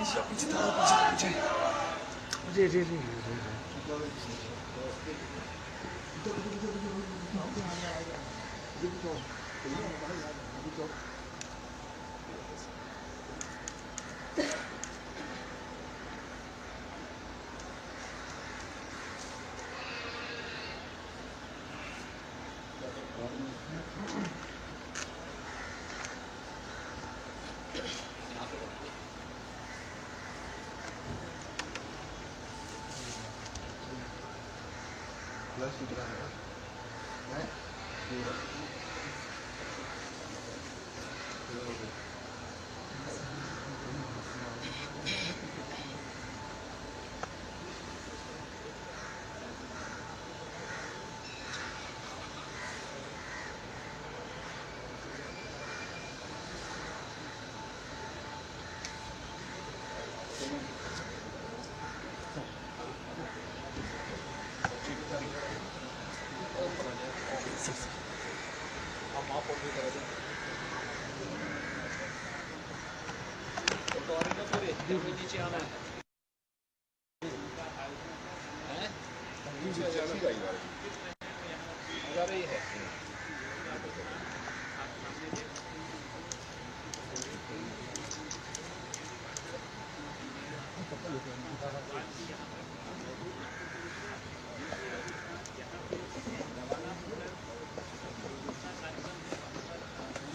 पीछे जी जी जी नीचे आना है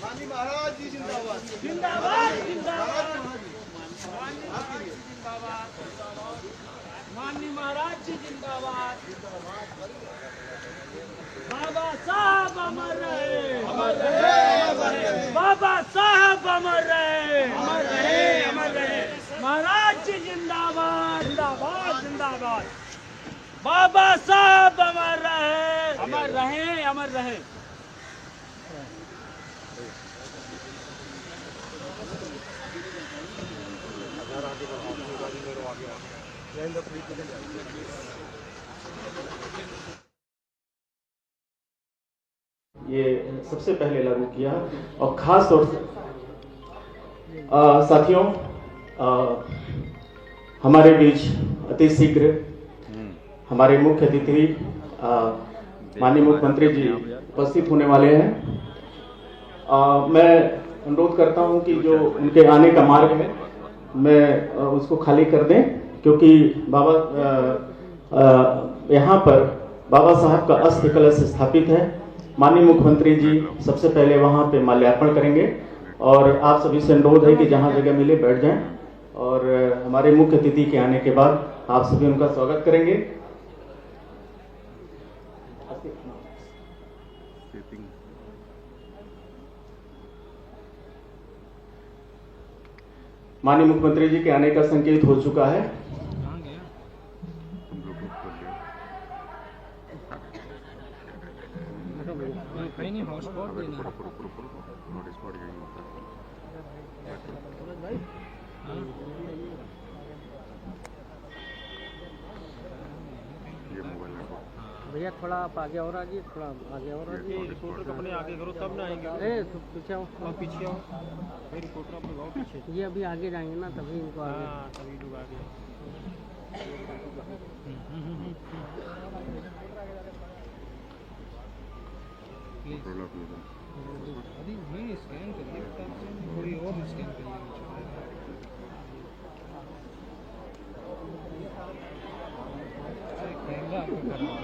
माननीय महाराज जी जिंदाबाद जिंदाबाद जिंदाबाद माननीय महाराज जी जिंदाबाद बाबा साहब अमर रहे अमर रहे बाबा साहब अमर रहे अमर रहे अमर रहे महाराज जी जिंदाबाद जिंदाबाद जिंदाबाद बाबा साहब अमर रहे अमर रहे अमर रहे ये सबसे पहले लागू किया और खास तौर से साथियों हमारे बीच अति शीघ्र हमारे मुख्य अतिथि माननीय मुख्यमंत्री जी उपस्थित होने वाले हैं। मैं अनुरोध करता हूं कि जो उनके आने का मार्ग है मैं उसको खाली कर दें, क्योंकि बाबा यहाँ पर बाबा साहब का अस्थि कलश स्थापित है। माननीय मुख्यमंत्री जी सबसे पहले वहाँ पे माल्यार्पण करेंगे और आप सभी से अनुरोध है कि जहाँ जगह मिले बैठ जाएं और हमारे मुख्य अतिथि के आने के बाद आप सभी उनका स्वागत करेंगे। माननीय मुख्यमंत्री जी के आने का संकेत हो चुका है। भैया थोड़ा आप आगे और आइए, थोड़ा आगे और आइए। रिपोर्टर अपने आगे करो तब ना आएंगे। अरे पीछे आओ, पीछे आओ। मेरी रिपोर्टर अपने गाँव पीछे। ये अभी आगे जाएंगे ना तभी इनको आगे। हाँ तभी लोग आगे। अभी मैं स्कैन करिए, थोड़ी और स्कैन करिए। कैमरा आपको करना है।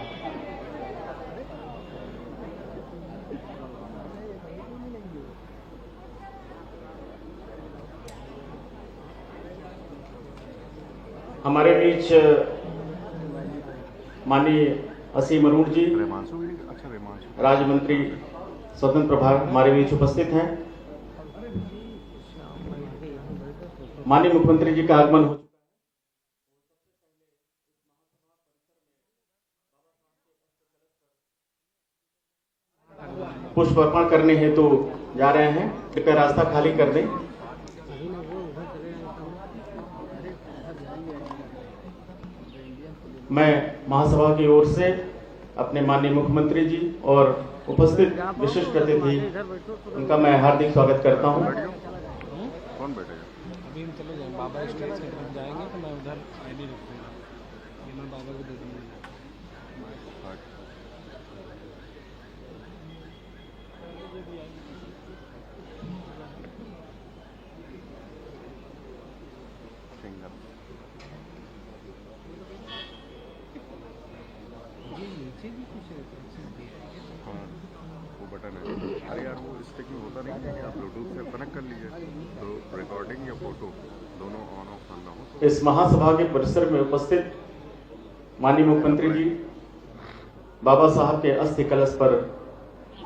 हमारे बीच माननीय असीम अरुण जी राज्य मंत्री स्वतंत्र प्रभार हमारे बीच उपस्थित हैं। माननीय मुख्यमंत्री जी का आगमन हो चुका है। पुष्प अर्पण करने हेतु जा रहे हैं, कृपया रास्ता खाली कर दें। मैं महासभा की ओर से अपने माननीय मुख्यमंत्री जी और उपस्थित विशिष्ट अतिथि उनका मैं हार्दिक स्वागत करता हूं। कौन बैठेगा? अभी हम चले जाएंगे बाबा स्टेज की तरफ जाएंगे तो मैं उधर आईडी रख दूँगा, ये मैं बाबा को दे दूँगा। ये नीचे भी कुछ हाँ वो बटन है। अरे यार वो स्टिक में होता नहीं है, आप ब्लूटूथ से कनेक्ट कर लीजिए तो रिकॉर्डिंग या फोटो दोनों ऑन ऑफ करना हो। इस महासभा के परिसर में उपस्थित माननीय मुख्यमंत्री जी बाबा साहब के अस्थि कलश पर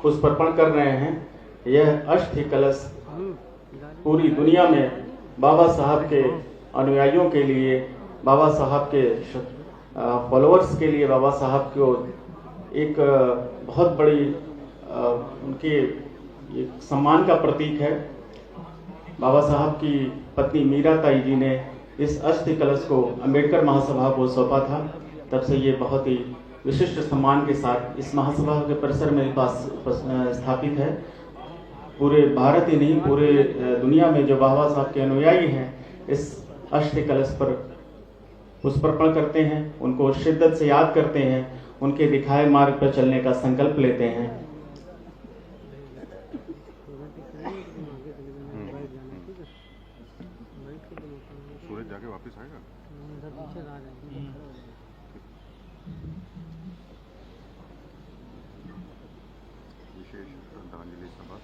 पुष्पार्पण कर रहे हैं। यह अस्थि कलश पूरी दुनिया में बाबा साहब के अनुयायियों के लिए, बाबा साहब के फॉलोअर्स के लिए, बाबा साहब को एक बहुत बड़ी उनके एक सम्मान का प्रतीक है। बाबा साहब की पत्नी मीरा ताई जी ने इस अस्थि कलश को अंबेडकर महासभा को सौंपा था। तब से ये बहुत ही विशिष्ट सम्मान के साथ इस महासभा के परिसर में पास स्थापित है। पूरे भारत ही नहीं, पूरे दुनिया में जो बाबा साहब के अनुयायी हैं इस अस्थि कलश पर पुष्पार्पण करते हैं, उनको शिद्दत से याद करते हैं, उनके दिखाए मार्ग पर चलने का संकल्प लेते हैं। सूरज जाके वापस आएगा। विशेष श्रद्धांजलि सभा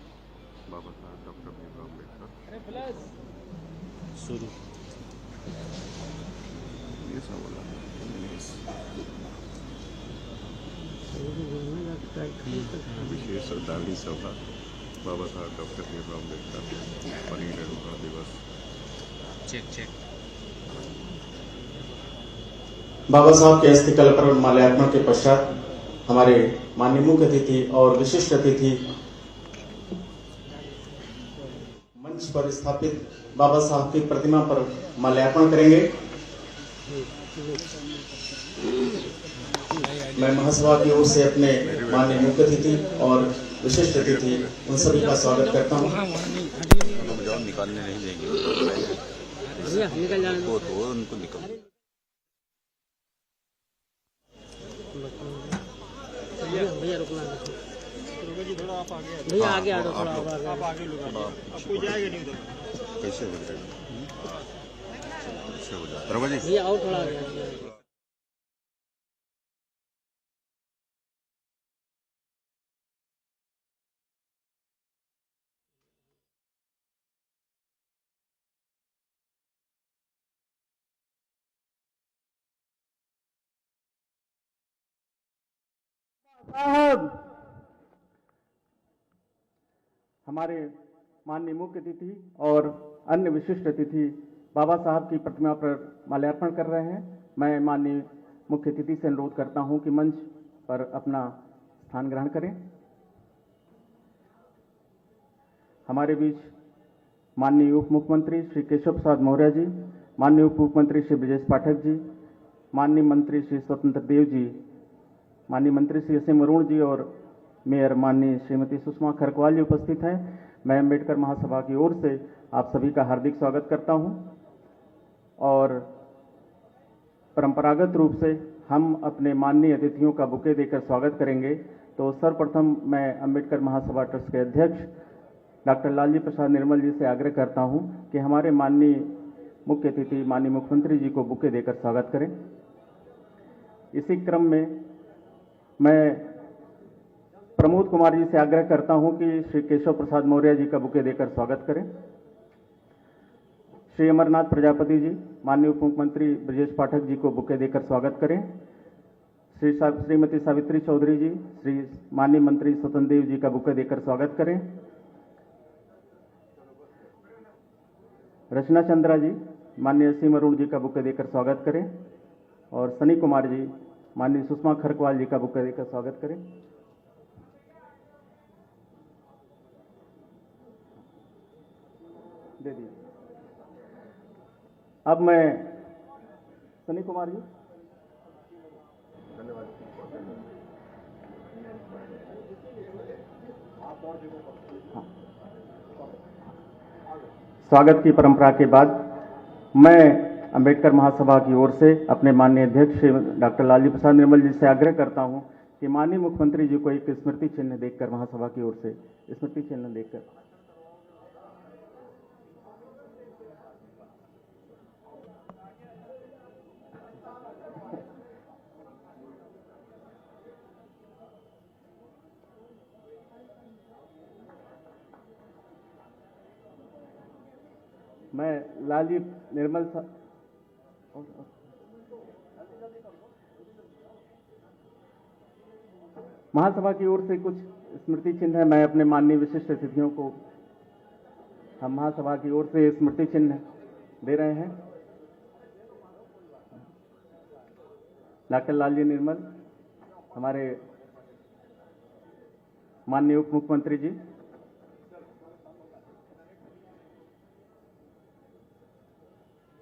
बाबा साहब डॉक्टर भीमराव अम्बेडकर। शुरू ये सब बोला विशेष श्रद्धांजलि सभा बाबा साहब डॉक्टर भीमराव अम्बेडकर परिनिर्वाण दिवस। Check check. बाबा साहब के अस्थि कलश पर माल्यार्पण के पश्चात हमारे माननीय मुख्य अतिथि और विशिष्ट अतिथि मंच पर स्थापित बाबा साहब की प्रतिमा पर माल्यार्पण करेंगे। मैं महासभा की ओर से अपने माननीय मुख्य अतिथि और विशिष्ट अतिथि उन सभी का स्वागत करता हूँ। निकालने नहीं देंगे तो उनको निकल। भैया रुकना थोड़ा आप आगे भैया आगे आ थोड़ा आप आगे कोई जाएगा नहीं उधर। कैसे हो जाएगा? कैसे हो जाएगा जी? भैया और थोड़ा आगे। साहब हमारे माननीय मुख्य अतिथि और अन्य विशिष्ट अतिथि बाबा साहब की प्रतिमा पर माल्यार्पण कर रहे हैं। मैं माननीय मुख्य अतिथि से अनुरोध करता हूं कि मंच पर अपना स्थान ग्रहण करें। हमारे बीच माननीय उप मुख्यमंत्री श्री केशव प्रसाद मौर्य जी, माननीय उप मुख्यमंत्री श्री ब्रजेश पाठक जी, माननीय मंत्री श्री स्वतंत्र देव जी, माननीय मंत्री श्री असीम अरुण जी और मेयर माननीय श्रीमती सुषमा खरकवाल जी उपस्थित हैं। मैं अम्बेडकर महासभा की ओर से आप सभी का हार्दिक स्वागत करता हूं और परंपरागत रूप से हम अपने माननीय अतिथियों का बुके देकर स्वागत करेंगे। तो सर्वप्रथम मैं अम्बेडकर महासभा ट्रस्ट के अध्यक्ष डॉक्टर लालजी प्रसाद निर्मल जी से आग्रह करता हूं कि हमारे माननीय मुख्य अतिथि माननीय मुख्यमंत्री जी को बुके देकर स्वागत करें। इसी क्रम में मैं प्रमोद कुमार जी से आग्रह करता हूं कि श्री केशव प्रसाद मौर्य जी का बुके देकर स्वागत करें। श्री अमरनाथ प्रजापति जी, माननीय उप मुख्यमंत्री ब्रजेश पाठक जी को बुके देकर स्वागत करें। श्रीमती सावित्री चौधरी जी, श्री माननीय मंत्री स्वतंत्र देव जी का बुके देकर स्वागत करें। रचना चंद्रा जी, माननीय असीम अरुण जी का बुके देकर स्वागत करें और सनी कुमार जी, माननीय सुषमा खरकवाल जी का बुके देकर स्वागत करें। दे दिए। अब मैं सनी कुमार जी, धन्यवाद। स्वागत की परंपरा के बाद मैं अंबेडकर महासभा की ओर से अपने माननीय अध्यक्ष श्री डॉक्टर लालजी प्रसाद निर्मल जी से आग्रह करता हूं कि माननीय मुख्यमंत्री जी को एक स्मृति चिन्ह देकर महासभा की ओर से स्मृति चिन्ह देकर मैं लालजी निर्मल महासभा की ओर से कुछ स्मृति चिन्ह है। मैं अपने माननीय विशिष्ट अतिथियों को हम महासभा की ओर से स्मृति चिन्ह दे रहे हैं। डॉक्टर लालजी निर्मल, हमारे माननीय उप मुख्यमंत्री जी,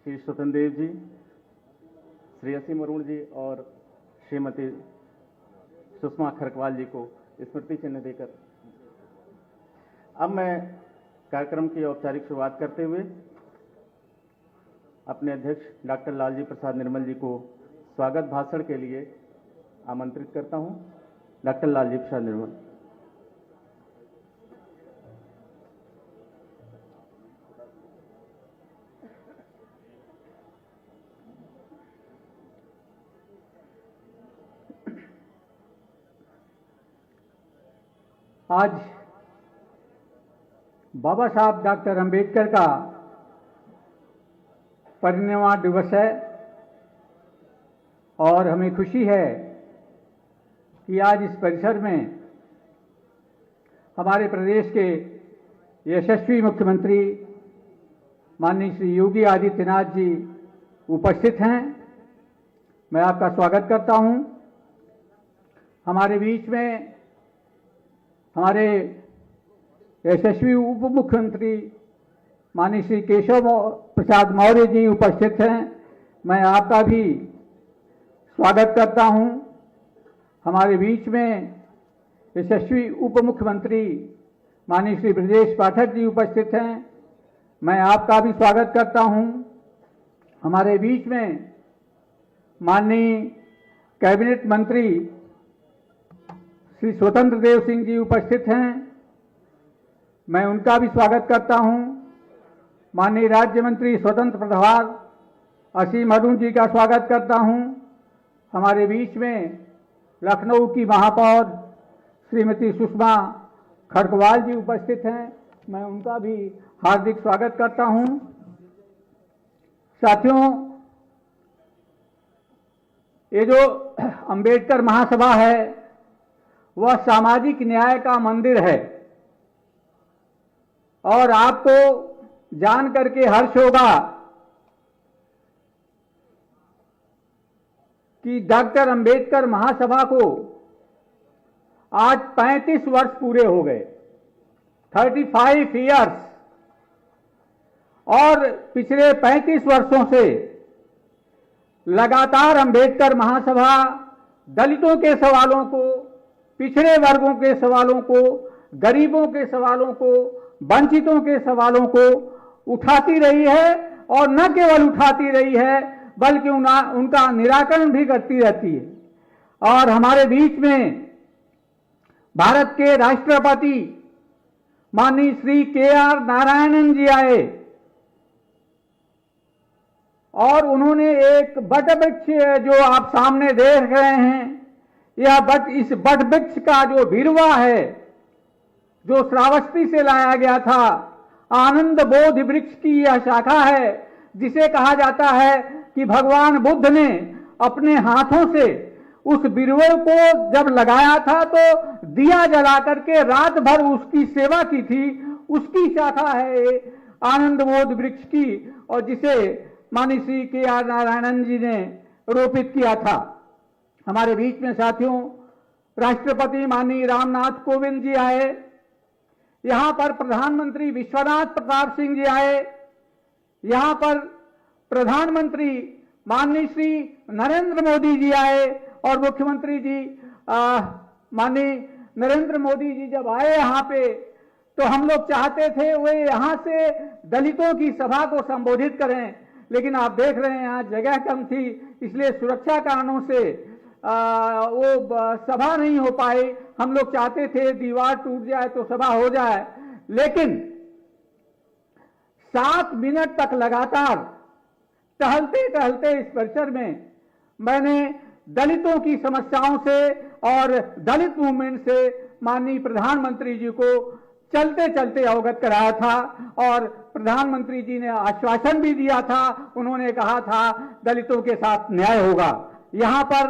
श्री स्वतंत्र देव जी, श्री असीम अरुण जी और श्रीमती सुषमा खरकवाल जी को स्मृति चिन्ह देकर अब मैं कार्यक्रम की औपचारिक शुरुआत करते हुए अपने अध्यक्ष डॉक्टर लालजी प्रसाद निर्मल जी को स्वागत भाषण के लिए आमंत्रित करता हूं। डॉक्टर लालजी प्रसाद निर्मल। आज बाबा साहब डॉक्टर अंबेडकर का परिनिर्वाण दिवस है और हमें खुशी है कि आज इस परिसर में हमारे प्रदेश के यशस्वी मुख्यमंत्री माननीय श्री योगी आदित्यनाथ जी उपस्थित हैं। मैं आपका स्वागत करता हूं। हमारे बीच में हमारे यशस्वी उप मुख्यमंत्री माननीय श्री केशव प्रसाद मौर्य जी उपस्थित हैं। मैं आपका भी स्वागत करता हूं। हमारे बीच में यशस्वी उप मुख्यमंत्री माननीय श्री ब्रजेश पाठक जी उपस्थित हैं। मैं आपका भी स्वागत करता हूं। हमारे बीच में माननीय कैबिनेट मंत्री श्री स्वतंत्र देव सिंह जी उपस्थित हैं। मैं उनका भी स्वागत करता हूं। माननीय राज्य मंत्री स्वतंत्र प्रभार असीम अरुण जी का स्वागत करता हूं। हमारे बीच में लखनऊ की महापौर श्रीमती सुषमा खरकवाल जी उपस्थित हैं। मैं उनका भी हार्दिक स्वागत करता हूं। साथियों, ये जो अंबेडकर महासभा है वह सामाजिक न्याय का मंदिर है और आपको जान करके हर्ष होगा कि डॉक्टर अंबेडकर महासभा को आज 35 वर्ष पूरे हो गए, 35 इयर्स। और पिछले 35 वर्षों से लगातार अंबेडकर महासभा दलितों के सवालों को, पिछड़े वर्गों के सवालों को, गरीबों के सवालों को, वंचितों के सवालों को उठाती रही है और न केवल उठाती रही है बल्कि उनका निराकरण भी करती रहती है। और हमारे बीच में भारत के राष्ट्रपति माननीय श्री के.आर. नारायणन जी आए और उन्होंने एक बट वृक्ष जो आप सामने देख रहे हैं, इस बट वृक्ष का जो भिरवा है जो श्रावस्ती से लाया गया था, आनंद बोध वृक्ष की यह शाखा है जिसे कहा जाता है कि भगवान बुद्ध ने अपने हाथों से उस बिरवे को जब लगाया था तो दिया जला करके रात भर उसकी सेवा की थी। उसकी शाखा है आनंद बोध वृक्ष की और जिसे माननीय श्री के.आर. नारायणन जी ने रोपित किया था। हमारे बीच में साथियों राष्ट्रपति माननीय रामनाथ कोविंद जी आए, यहां पर प्रधानमंत्री विश्वनाथ प्रताप सिंह जी आए, यहां पर प्रधानमंत्री माननीय श्री नरेंद्र मोदी जी आए और मुख्यमंत्री जी माननीय नरेंद्र मोदी जी जब आए यहां पे तो हम लोग चाहते थे वे यहां से दलितों की सभा को संबोधित करें, लेकिन आप देख रहे हैं यहाँ जगह कम थी, इसलिए सुरक्षा कारणों से वो सभा नहीं हो पाई। हम लोग चाहते थे दीवार टूट जाए तो सभा हो जाए, लेकिन 7 मिनट तक लगातार टहलते टहलते इस परिसर में मैंने दलितों की समस्याओं से और दलित मूवमेंट से माननीय प्रधानमंत्री जी को चलते चलते अवगत कराया था और प्रधानमंत्री जी ने आश्वासन भी दिया था। उन्होंने कहा था दलितों के साथ न्याय होगा। यहां पर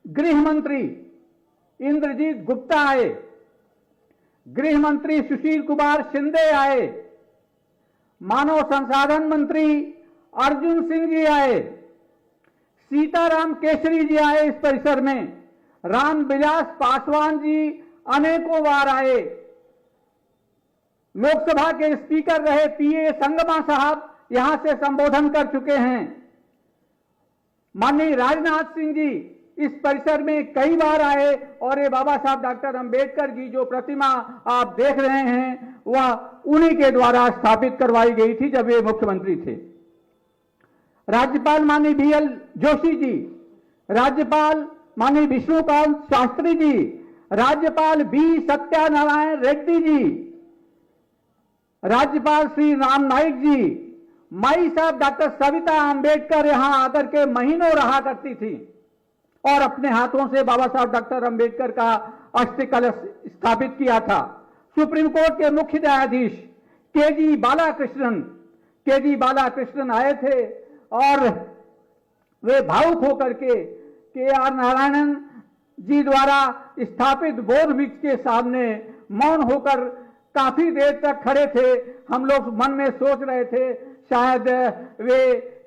गृह मंत्री इंद्रजीत गुप्ता आए, गृह मंत्री सुशील कुमार शिंदे आए, मानव संसाधन मंत्री अर्जुन सिंह जी आए, सीताराम केसरी जी आए इस परिसर में, रामविलास पासवान जी अनेकों बार आए, लोकसभा के स्पीकर रहे पीए संगमा साहब यहां से संबोधन कर चुके हैं, माननीय राजनाथ सिंह जी इस परिसर में कई बार आए और ये बाबा साहब डॉक्टर अंबेडकर की जो प्रतिमा आप देख रहे हैं वह उन्हीं के द्वारा स्थापित करवाई गई थी जब वे मुख्यमंत्री थे। राज्यपाल माननीय बीएल जोशी जी, राज्यपाल माननीय विष्णुकांत शास्त्री जी, राज्यपाल बी सत्यानारायण रेड्डी जी, राज्यपाल श्री राम नाईक जी, माई साहब डॉक्टर सविता अंबेडकर यहां आकर के महीनों रहा करती थी और अपने हाथों से बाबा साहब डॉक्टर अंबेडकर का अस्थि कलश स्थापित किया था। सुप्रीम कोर्ट के मुख्य न्यायाधीश केजी बालाकृष्णन आए थे और वे भावुक होकर के आर नारायणन जी द्वारा स्थापित बौद्ध वृक्ष के सामने मौन होकर काफी देर तक खड़े थे। हम लोग मन में सोच रहे थे शायद वे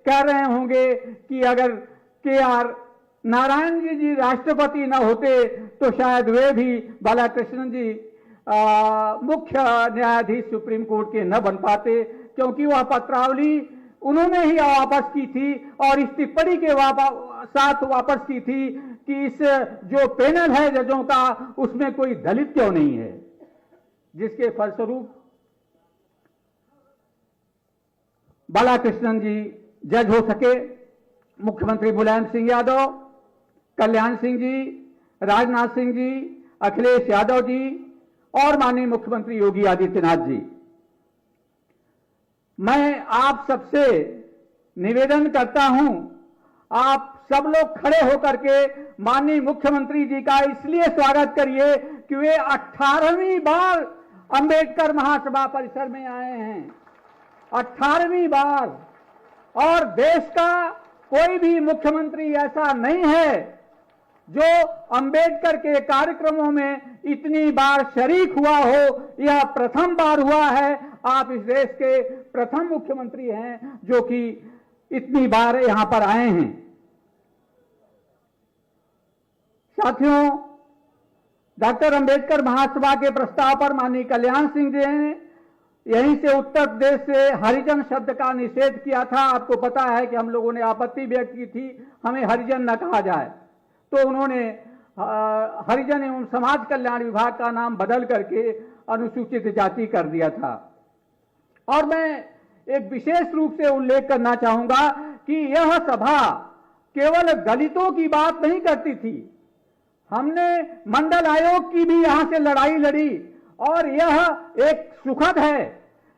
कह रहे होंगे कि अगर के आर नारायण जी राष्ट्रपति न होते तो शायद वे भी बालाकृष्णन जी मुख्य न्यायाधीश सुप्रीम कोर्ट के न बन पाते, क्योंकि वह पत्रावली उन्होंने ही वापस की थी और इस टिप्पणी के साथ वापस की थी कि इस जो पैनल है जजों का उसमें कोई दलित क्यों नहीं है, जिसके फलस्वरूप बालाकृष्णन जी जज हो सके। मुख्यमंत्री मुलायम सिंह यादव, कल्याण सिंह जी, राजनाथ सिंह जी, अखिलेश यादव जी और माननीय मुख्यमंत्री योगी आदित्यनाथ जी, मैं आप सबसे निवेदन करता हूं, आप सब लोग खड़े होकर के माननीय मुख्यमंत्री जी का इसलिए स्वागत करिए कि वे 18वीं बार अंबेडकर महासभा परिसर में आए हैं, 18वीं बार, और देश का कोई भी मुख्यमंत्री ऐसा नहीं है जो अंबेडकर के कार्यक्रमों में इतनी बार शरीक हुआ हो। यह प्रथम बार हुआ है। आप इस देश के प्रथम मुख्यमंत्री हैं जो कि इतनी बार यहां पर आए हैं। साथियों, डॉक्टर अंबेडकर महासभा के प्रस्ताव पर माननीय कल्याण सिंह जी ने यहीं से उत्तर प्रदेश से हरिजन शब्द का निषेध किया था। आपको पता है कि हम लोगों ने आपत्ति व्यक्त की थी, हमें हरिजन न कहा जाए, तो उन्होंने हरिजन एवं समाज कल्याण विभाग का नाम बदल करके अनुसूचित जाति कर दिया था। और मैं एक विशेष रूप से उल्लेख करना चाहूंगा कि यह सभा केवल दलितों की बात नहीं करती थी, हमने मंडल आयोग की भी यहां से लड़ाई लड़ी और यह एक सुखद है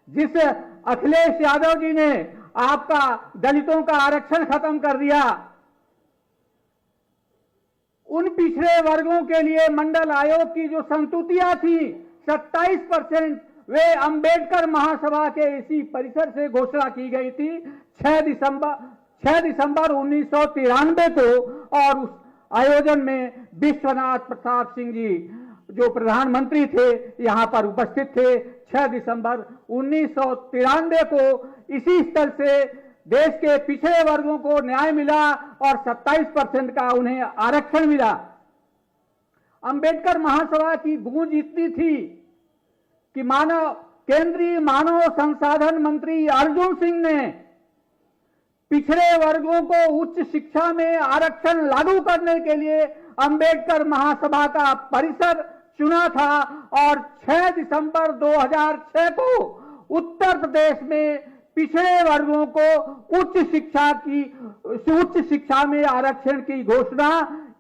जिस अखिलेश यादव जी ने आपका दलितों का आरक्षण खत्म कर दिया। उन पिछड़े वर्गों के लिए मंडल आयोग की जो संस्तुतियां थी 27% वे अंबेडकर महासभा के इसी परिसर से घोषणा की गई थी 6 दिसंबर 1993 को, और उस आयोजन में विश्वनाथ प्रताप सिंह जी जो प्रधानमंत्री थे यहां पर उपस्थित थे। 6 दिसंबर 1993 को इसी स्थल से देश के पिछड़े वर्गों को न्याय मिला और 27% का उन्हें आरक्षण मिला। अंबेडकर महासभा की गूंज इतनी थी कि केंद्रीय मानव संसाधन मंत्री अर्जुन सिंह ने पिछड़े वर्गों को उच्च शिक्षा में आरक्षण लागू करने के लिए अंबेडकर महासभा का परिसर चुना था और 6 दिसंबर 2006 को उत्तर प्रदेश में पिछड़े वर्गों को उच्च शिक्षा में आरक्षण की घोषणा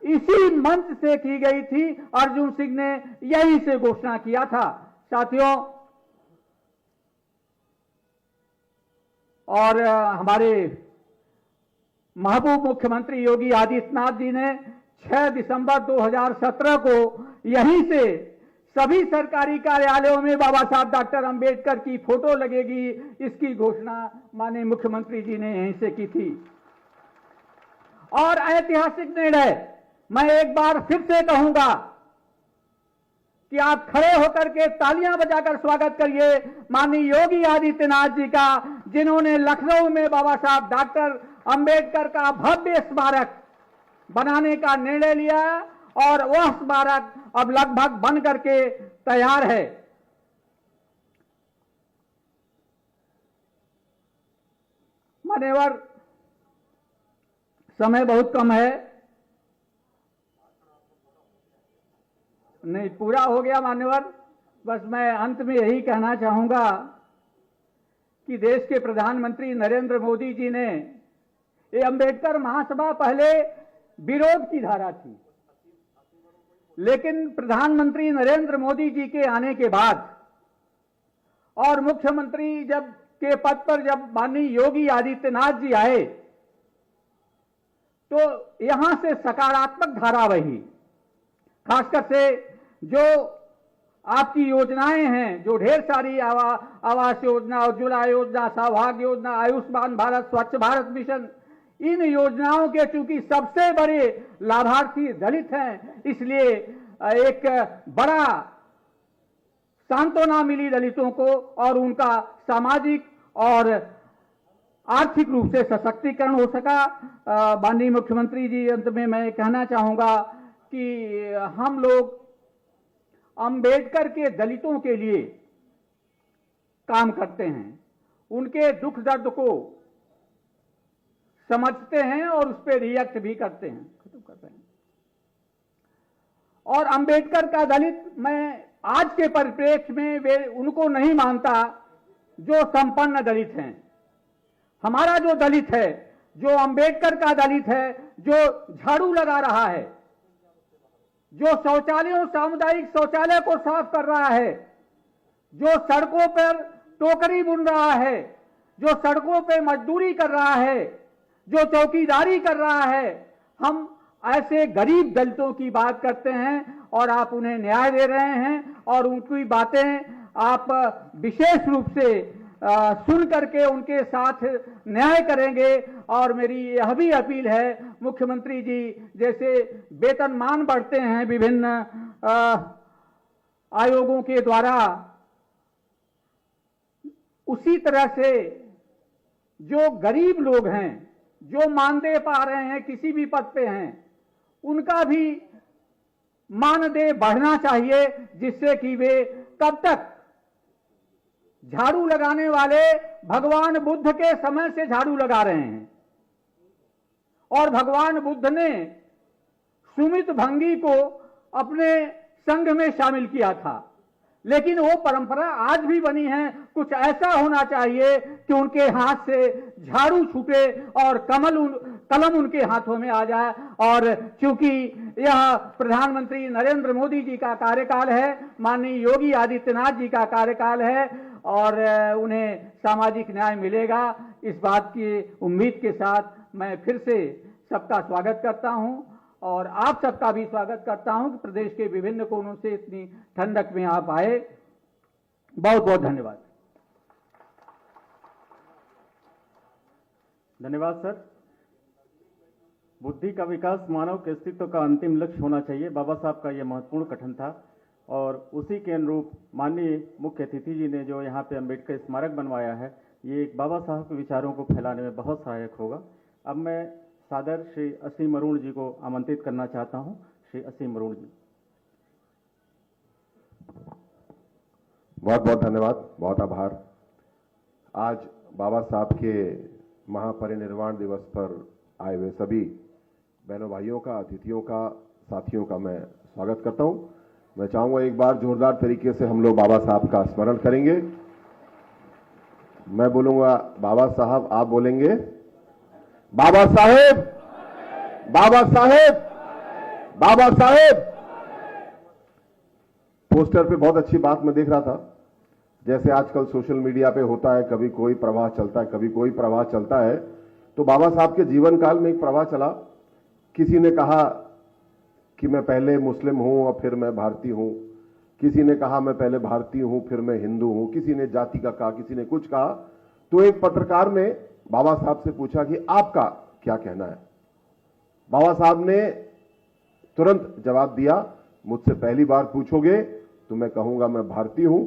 इसी मंच से की गई थी। अर्जुन सिंह ने यहीं से घोषणा किया था। साथियों, और हमारे महबूब मुख्यमंत्री योगी आदित्यनाथ जी ने 6 दिसंबर 2017 को यहीं से सभी सरकारी कार्यालयों में बाबा साहब डॉक्टर अंबेडकर की फोटो लगेगी, इसकी घोषणा माननीय मुख्यमंत्री जी ने यहीं से की थी। और ऐतिहासिक निर्णय, मैं एक बार फिर से कहूंगा कि आप खड़े होकर के तालियां बजाकर स्वागत करिए माननीय योगी आदित्यनाथ जी का, जिन्होंने लखनऊ में बाबा साहब डॉक्टर अंबेडकर का भव्य स्मारक बनाने का निर्णय लिया और वह स्मारक अब लगभग बन करके तैयार है। मान्यवर, समय बहुत कम है, नहीं पूरा हो गया मान्यवर। बस मैं अंत में यही कहना चाहूंगा कि देश के प्रधानमंत्री नरेंद्र मोदी जी ने ये अंबेडकर महासभा पहले विरोध की धारा थी, लेकिन प्रधानमंत्री नरेंद्र मोदी जी के आने के बाद और मुख्यमंत्री जब के पद पर जब माननीय योगी आदित्यनाथ जी आए तो यहां से सकारात्मक धारा बही। खासकर से जो आपकी योजनाएं हैं, जो ढेर सारी आवास योजना, उज्ज्वला योजना, सौभाग्य योजना, आयुष्मान भारत, स्वच्छ भारत मिशन, इन योजनाओं के चूंकि सबसे बड़े लाभार्थी दलित हैं, इसलिए एक बड़ा सांत्वना मिली दलितों को और उनका सामाजिक और आर्थिक रूप से सशक्तिकरण हो सका। माननीय मुख्यमंत्री जी, अंत में मैं कहना चाहूंगा कि हम लोग अंबेडकर के दलितों के लिए काम करते हैं, उनके दुख दर्द को समझते हैं और उस पर रिएक्ट भी करते हैं। खत्म कर रहे हैं। और अंबेडकर का दलित, मैं आज के परिप्रेक्ष्य में वे उनको नहीं मानता जो संपन्न दलित हैं। हमारा जो दलित है, जो अंबेडकर का दलित है, जो झाड़ू लगा रहा है, जो शौचालयों, सामुदायिक शौचालय को साफ कर रहा है, जो सड़कों पर टोकरी बुन रहा है, जो सड़कों पर मजदूरी कर रहा है, जो चौकीदारी कर रहा है, हम ऐसे गरीब दलितों की बात करते हैं और आप उन्हें न्याय दे रहे हैं और उनकी बातें आप विशेष रूप से सुन करके उनके साथ न्याय करेंगे। और मेरी यह भी अपील है, मुख्यमंत्री जी, जैसे वेतनमान बढ़ते हैं विभिन्न आयोगों के द्वारा, उसी तरह से जो गरीब लोग हैं, जो मानदेय पा रहे हैं, किसी भी पद पे हैं, उनका भी मानदेय बढ़ना चाहिए, जिससे कि वे कब तक झाड़ू लगाने वाले भगवान बुद्ध के समय से झाड़ू लगा रहे हैं और भगवान बुद्ध ने सुमित भंगी को अपने संघ में शामिल किया था, लेकिन वो परंपरा आज भी बनी है। कुछ ऐसा होना चाहिए कि उनके हाथ से झाड़ू छूटे और कलम उनके हाथों में आ जाए। और चूंकि यह प्रधानमंत्री नरेंद्र मोदी जी का कार्यकाल है, माननीय योगी आदित्यनाथ जी का कार्यकाल है और उन्हें सामाजिक न्याय मिलेगा, इस बात की उम्मीद के साथ मैं फिर से सबका स्वागत करता हूं और आप सबका भी स्वागत करता हूं कि प्रदेश के विभिन्न कोनों से इतनी ठंडक में आप आए। बहुत बहुत धन्यवाद। धन्यवाद सर। बुद्धि का विकास मानव के अस्तित्व का अंतिम लक्ष्य होना चाहिए, बाबा साहब का यह महत्वपूर्ण कथन था और उसी के अनुरूप माननीय मुख्य अतिथि जी ने जो यहाँ पे अंबेडकर स्मारक बनवाया है, ये एक बाबा साहब के विचारों को फैलाने में बहुत सहायक होगा। अब मैं सादर श्री असीम अरुण जी को आमंत्रित करना चाहता हूं। श्री असीम अरुण जी। बहुत बहुत धन्यवाद, बहुत आभार। आज बाबा साहब के महापरिनिर्वाण दिवस पर आए हुए सभी बहनों भाइयों का, अतिथियों का, साथियों का मैं स्वागत करता हूं। मैं चाहूंगा एक बार जोरदार तरीके से हम लोग बाबा साहब का स्मरण करेंगे। मैं बोलूंगा बाबा साहब, आप बोलेंगे बाबा साहेब, बाबा साहेब, बाबा साहेब। पोस्टर पे बहुत अच्छी बात मैं देख रहा था, जैसे आजकल सोशल मीडिया पे होता है, कभी कोई प्रवाह चलता है, कभी कोई प्रवाह चलता है। तो बाबा साहब के जीवन काल में एक प्रवाह चला। किसी ने कहा कि मैं पहले मुस्लिम हूं और फिर मैं भारतीय हूं, किसी ने कहा मैं पहले भारतीय हूं फिर मैं हिंदू हूं, किसी ने जाति का कहा, किसी ने कुछ कहा। तो एक पत्रकार ने बाबा साहब से पूछा कि आपका क्या कहना है। बाबा साहब ने तुरंत जवाब दिया, मुझसे पहली बार पूछोगे तो मैं कहूंगा मैं भारतीय हूं,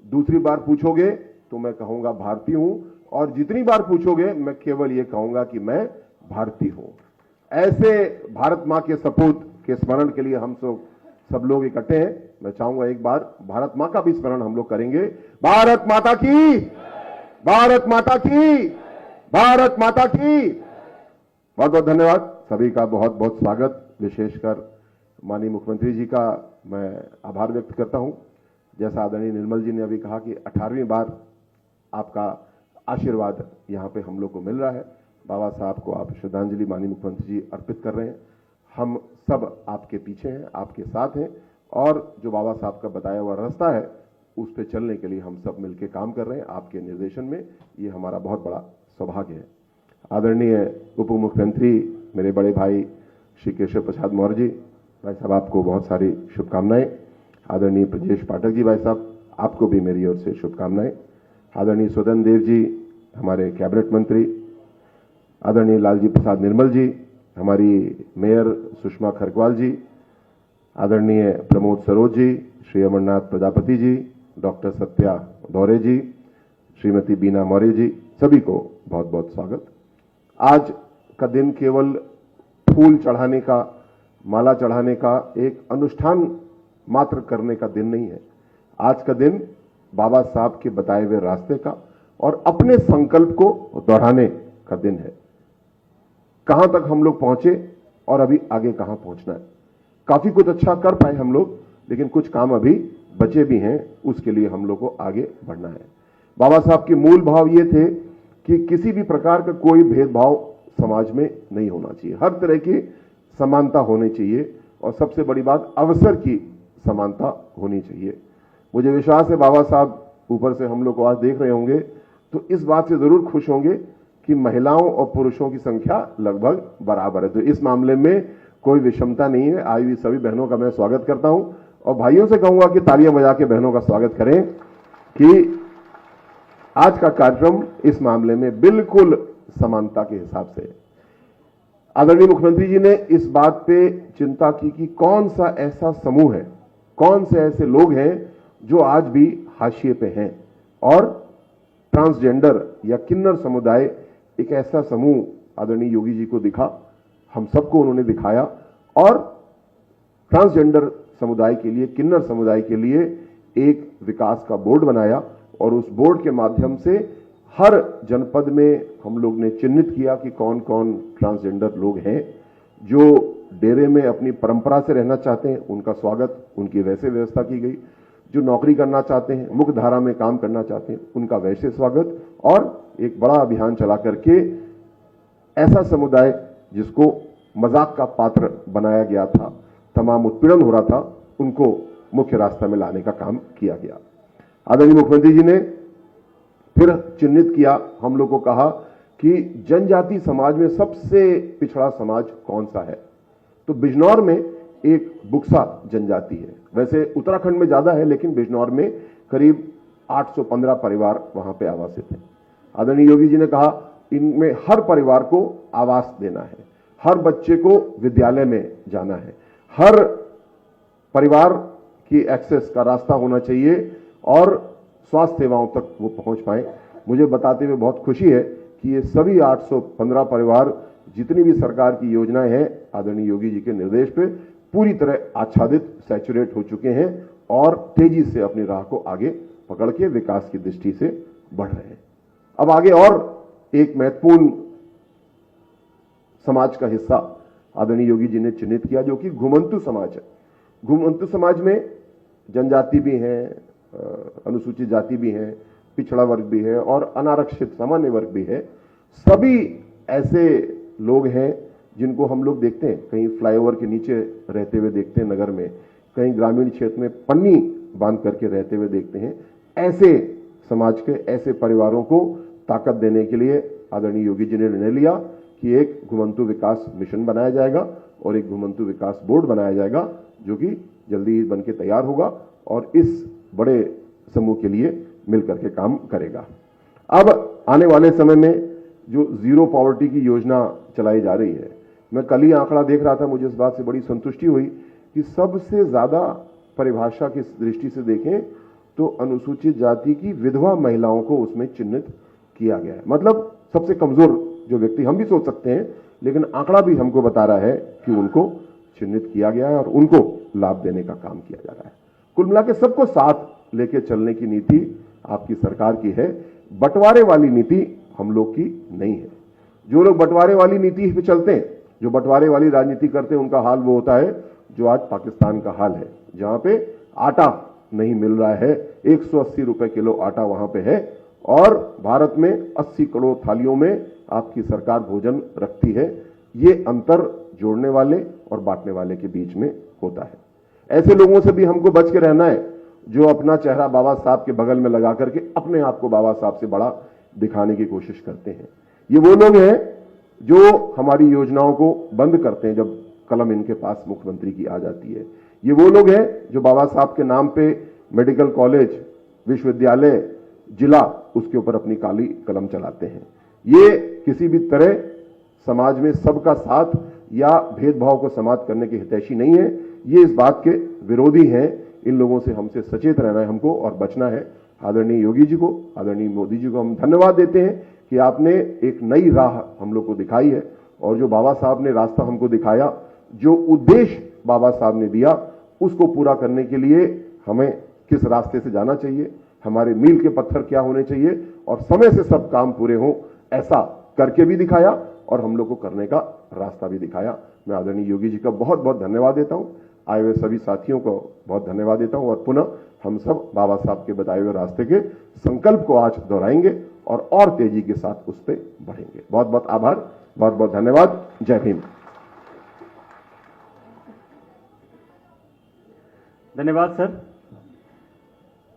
दूसरी बार पूछोगे तो मैं कहूंगा भारतीय हूं, और जितनी बार पूछोगे मैं केवल यह कहूंगा कि मैं भारतीय हूं। ऐसे भारत मां के सपूत के स्मरण के लिए हम सब लोग इकट्ठे हैं। मैं चाहूंगा एक बार भारत मां का भी स्मरण हम लोग करेंगे। भारत माता की, भारत माता की, भारत माता की। बहुत बहुत धन्यवाद सभी का, बहुत बहुत स्वागत। विशेषकर माननीय मुख्यमंत्री जी का मैं आभार व्यक्त करता हूं। जैसा आदरणीय निर्मल जी ने अभी कहा कि 18वीं बार आपका आशीर्वाद यहां पे हम लोग को मिल रहा है। बाबा साहब को आप श्रद्धांजलि माननीय मुख्यमंत्री जी अर्पित कर रहे हैं। हम सब आपके पीछे हैं, आपके साथ हैं, और जो बाबा साहब का बताया हुआ रास्ता है उस पर चलने के लिए हम सब मिलकर काम कर रहे हैं आपके निर्देशन में। ये हमारा बहुत बड़ा सौभाग्य है। आदरणीय उप मुख्यमंत्री मेरे बड़े भाई श्री केशव प्रसाद मौर्य जी, भाई साहब आपको बहुत सारी शुभकामनाएं। आदरणीय ब्रजेश पाठक जी भाई साहब, आपको भी मेरी ओर से शुभकामनाएं। आदरणीय स्वतंत्र देव जी हमारे कैबिनेट मंत्री, आदरणीय लालजी प्रसाद निर्मल जी, हमारी मेयर सुषमा खरगवाल जी, आदरणीय प्रमोद सरोज जी, श्री अमरनाथ प्रजापति जी, डॉक्टर सत्या दौरे जी, श्रीमती बीना मौर्य जी, सभी को बहुत बहुत स्वागत। आज का दिन केवल फूल चढ़ाने का, माला चढ़ाने का एक अनुष्ठान मात्र करने का दिन नहीं है। आज का दिन बाबा साहब के बताए हुए रास्ते का और अपने संकल्प को दोहराने का दिन है। कहां तक हम लोग पहुंचे और अभी आगे कहां पहुंचना है। काफी कुछ अच्छा कर पाए हम लोग, लेकिन कुछ काम अभी बचे भी हैं, उसके लिए हम लोग को आगे बढ़ना है। बाबा साहब के मूल भाव ये थे कि किसी भी प्रकार का कोई भेदभाव समाज में नहीं होना चाहिए, हर तरह की समानता होनी चाहिए, और सबसे बड़ी बात अवसर की समानता होनी चाहिए। मुझे विश्वास है बाबा साहब ऊपर से हम लोग को आज देख रहे होंगे तो इस बात से जरूर खुश होंगे कि महिलाओं और पुरुषों की संख्या लगभग बराबर है। तो इस मामले में कोई विषमता नहीं है। आई हुई सभी बहनों का मैं स्वागत करता हूं, और भाइयों से कहूंगा कि तालियां बजा के बहनों का स्वागत करें कि आज का कार्यक्रम इस मामले में बिल्कुल समानता के हिसाब से। आदरणीय मुख्यमंत्री जी ने इस बात पे चिंता की कि कौन सा ऐसा समूह है, कौन से ऐसे लोग हैं जो आज भी हाशिए पे हैं, और ट्रांसजेंडर या किन्नर समुदाय एक ऐसा समूह आदरणीय योगी जी को दिखा, हम सबको उन्होंने दिखाया, और ट्रांसजेंडर समुदाय के लिए, किन्नर समुदाय के लिए एक विकास का बोर्ड बनाया, और उस बोर्ड के माध्यम से हर जनपद में हम लोग ने चिन्हित किया कि कौन कौन ट्रांसजेंडर लोग हैं जो डेरे में अपनी परंपरा से रहना चाहते हैं, उनका स्वागत, उनकी वैसे व्यवस्था की गई। जो नौकरी करना चाहते हैं, मुख्य धारा में काम करना चाहते हैं, उनका वैसे स्वागत, और एक बड़ा अभियान चला करके ऐसा समुदाय जिसको मजाक का पात्र बनाया गया था, तमाम उत्पीड़न हो रहा था, उनको मुख्य रास्ता में लाने का काम किया गया। आदरणीय मुख्यमंत्री जी ने फिर चिन्हित किया, हम लोग को कहा कि जनजाति समाज में सबसे पिछड़ा समाज कौन सा है, तो बिजनौर में एक बुक्सा जनजाति है। वैसे उत्तराखंड में ज्यादा है, लेकिन बिजनौर में करीब 815 परिवार वहां पे आवासित हैं। आदरणीय योगी जी ने कहा इनमें हर परिवार को आवास देना है, हर बच्चे को विद्यालय में जाना है, हर परिवार की एक्सेस का रास्ता होना चाहिए, और स्वास्थ्य सेवाओं तक वो पहुंच पाए। मुझे बताते हुए बहुत खुशी है कि ये सभी 815 परिवार, जितनी भी सरकार की योजनाएं हैं, आदरणीय योगी जी के निर्देश पे पूरी तरह आच्छादित, सैचुरेट हो चुके हैं, और तेजी से अपनी राह को आगे पकड़ के विकास की दृष्टि से बढ़ रहे हैं। अब आगे और एक महत्वपूर्ण समाज का हिस्सा आदरणीय योगी जी ने चिन्हित किया, जो कि घुमंतु समाज है। घुमंतु समाज में जनजाति भी हैं, अनुसूचित जाति भी हैं, पिछड़ा वर्ग भी है और अनारक्षित सामान्य वर्ग भी है। सभी ऐसे लोग हैं जिनको हम लोग देखते हैं, कहीं फ्लाईओवर के नीचे रहते हुए देखते हैं नगर में, कहीं ग्रामीण क्षेत्र में पन्नी बांध करके रहते हुए देखते हैं। ऐसे समाज के ऐसे परिवारों को ताकत देने के लिए आदरणीय योगी जी ने निर्णय लिया कि एक घुमंतु विकास मिशन बनाया जाएगा और एक घुमंतु विकास बोर्ड बनाया जाएगा, जो कि जल्दी ही बनके तैयार होगा और इस बड़े समूह के लिए मिलकर के काम करेगा। अब आने वाले समय में जो जीरो पॉवर्टी की योजना चलाई जा रही है, मैं कल ही आंकड़ा देख रहा था, मुझे इस बात से बड़ी संतुष्टि हुई कि सबसे ज्यादा परिभाषा की दृष्टि से देखें तो अनुसूचित जाति की विधवा महिलाओं को उसमें चिन्हित किया गया है। मतलब सबसे कमजोर जो व्यक्ति, हम भी सोच सकते हैं, लेकिन आंकड़ा भी हमको बता रहा है कि उनको चिन्हित किया गया है और उनको लाभ देने का काम किया जा रहा है। कुल मिला के सबको साथ लेके चलने की नीति आपकी सरकार की है। बंटवारे वाली नीति हम लोग की नहीं है। जो लोग बंटवारे वाली नीति पे चलते हैं, जो बंटवारे वाली राजनीति करते हैं, उनका हाल वो होता है जो आज पाकिस्तान का हाल है, जहां पे आटा नहीं मिल रहा है, 180 रुपए किलो आटा वहां पे है और भारत में 80 करोड़ थालियों में आपकी सरकार भोजन रखती है। ये अंतर जोड़ने वाले और बांटने वाले के बीच में होता है। ऐसे लोगों से भी हमको बच के रहना है जो अपना चेहरा बाबा साहब के बगल में लगा करके अपने आप को बाबा साहब से बड़ा दिखाने की कोशिश करते हैं। ये वो लोग हैं जो हमारी योजनाओं को बंद करते हैं जब कलम इनके पास मुख्यमंत्री की आ जाती है। ये वो लोग हैं जो बाबा साहब के नाम पे मेडिकल कॉलेज, विश्वविद्यालय, जिला, उसके ऊपर अपनी काली कलम चलाते हैं। ये किसी भी तरह समाज में सबका साथ या भेदभाव को समाप्त करने के हितैषी नहीं है। ये इस बात के विरोधी हैं। इन लोगों से हमसे सचेत रहना है हमको और बचना है। आदरणीय योगी जी को, आदरणीय मोदी जी को हम धन्यवाद देते हैं कि आपने एक नई राह हम लोग को दिखाई है और जो बाबा साहब ने रास्ता हमको दिखाया, जो उद्देश्य बाबा साहब ने दिया, उसको पूरा करने के लिए हमें किस रास्ते से जाना चाहिए, हमारे मील के पत्थर क्या होने चाहिए और समय से सब काम पूरे हों, ऐसा करके भी दिखाया और हम लोग को करने का रास्ता भी दिखाया। मैं आदरणीय योगी जी का बहुत बहुत धन्यवाद देता हूं। आए हुए सभी साथियों को बहुत धन्यवाद देता हूं और पुनः हम सब बाबा साहब के बताए हुए रास्ते के संकल्प को आज दोहराएंगे और तेजी के साथ उस पर बढ़ेंगे। बहुत बहुत आभार, बहुत बहुत धन्यवाद। जय भीम। धन्यवाद सर।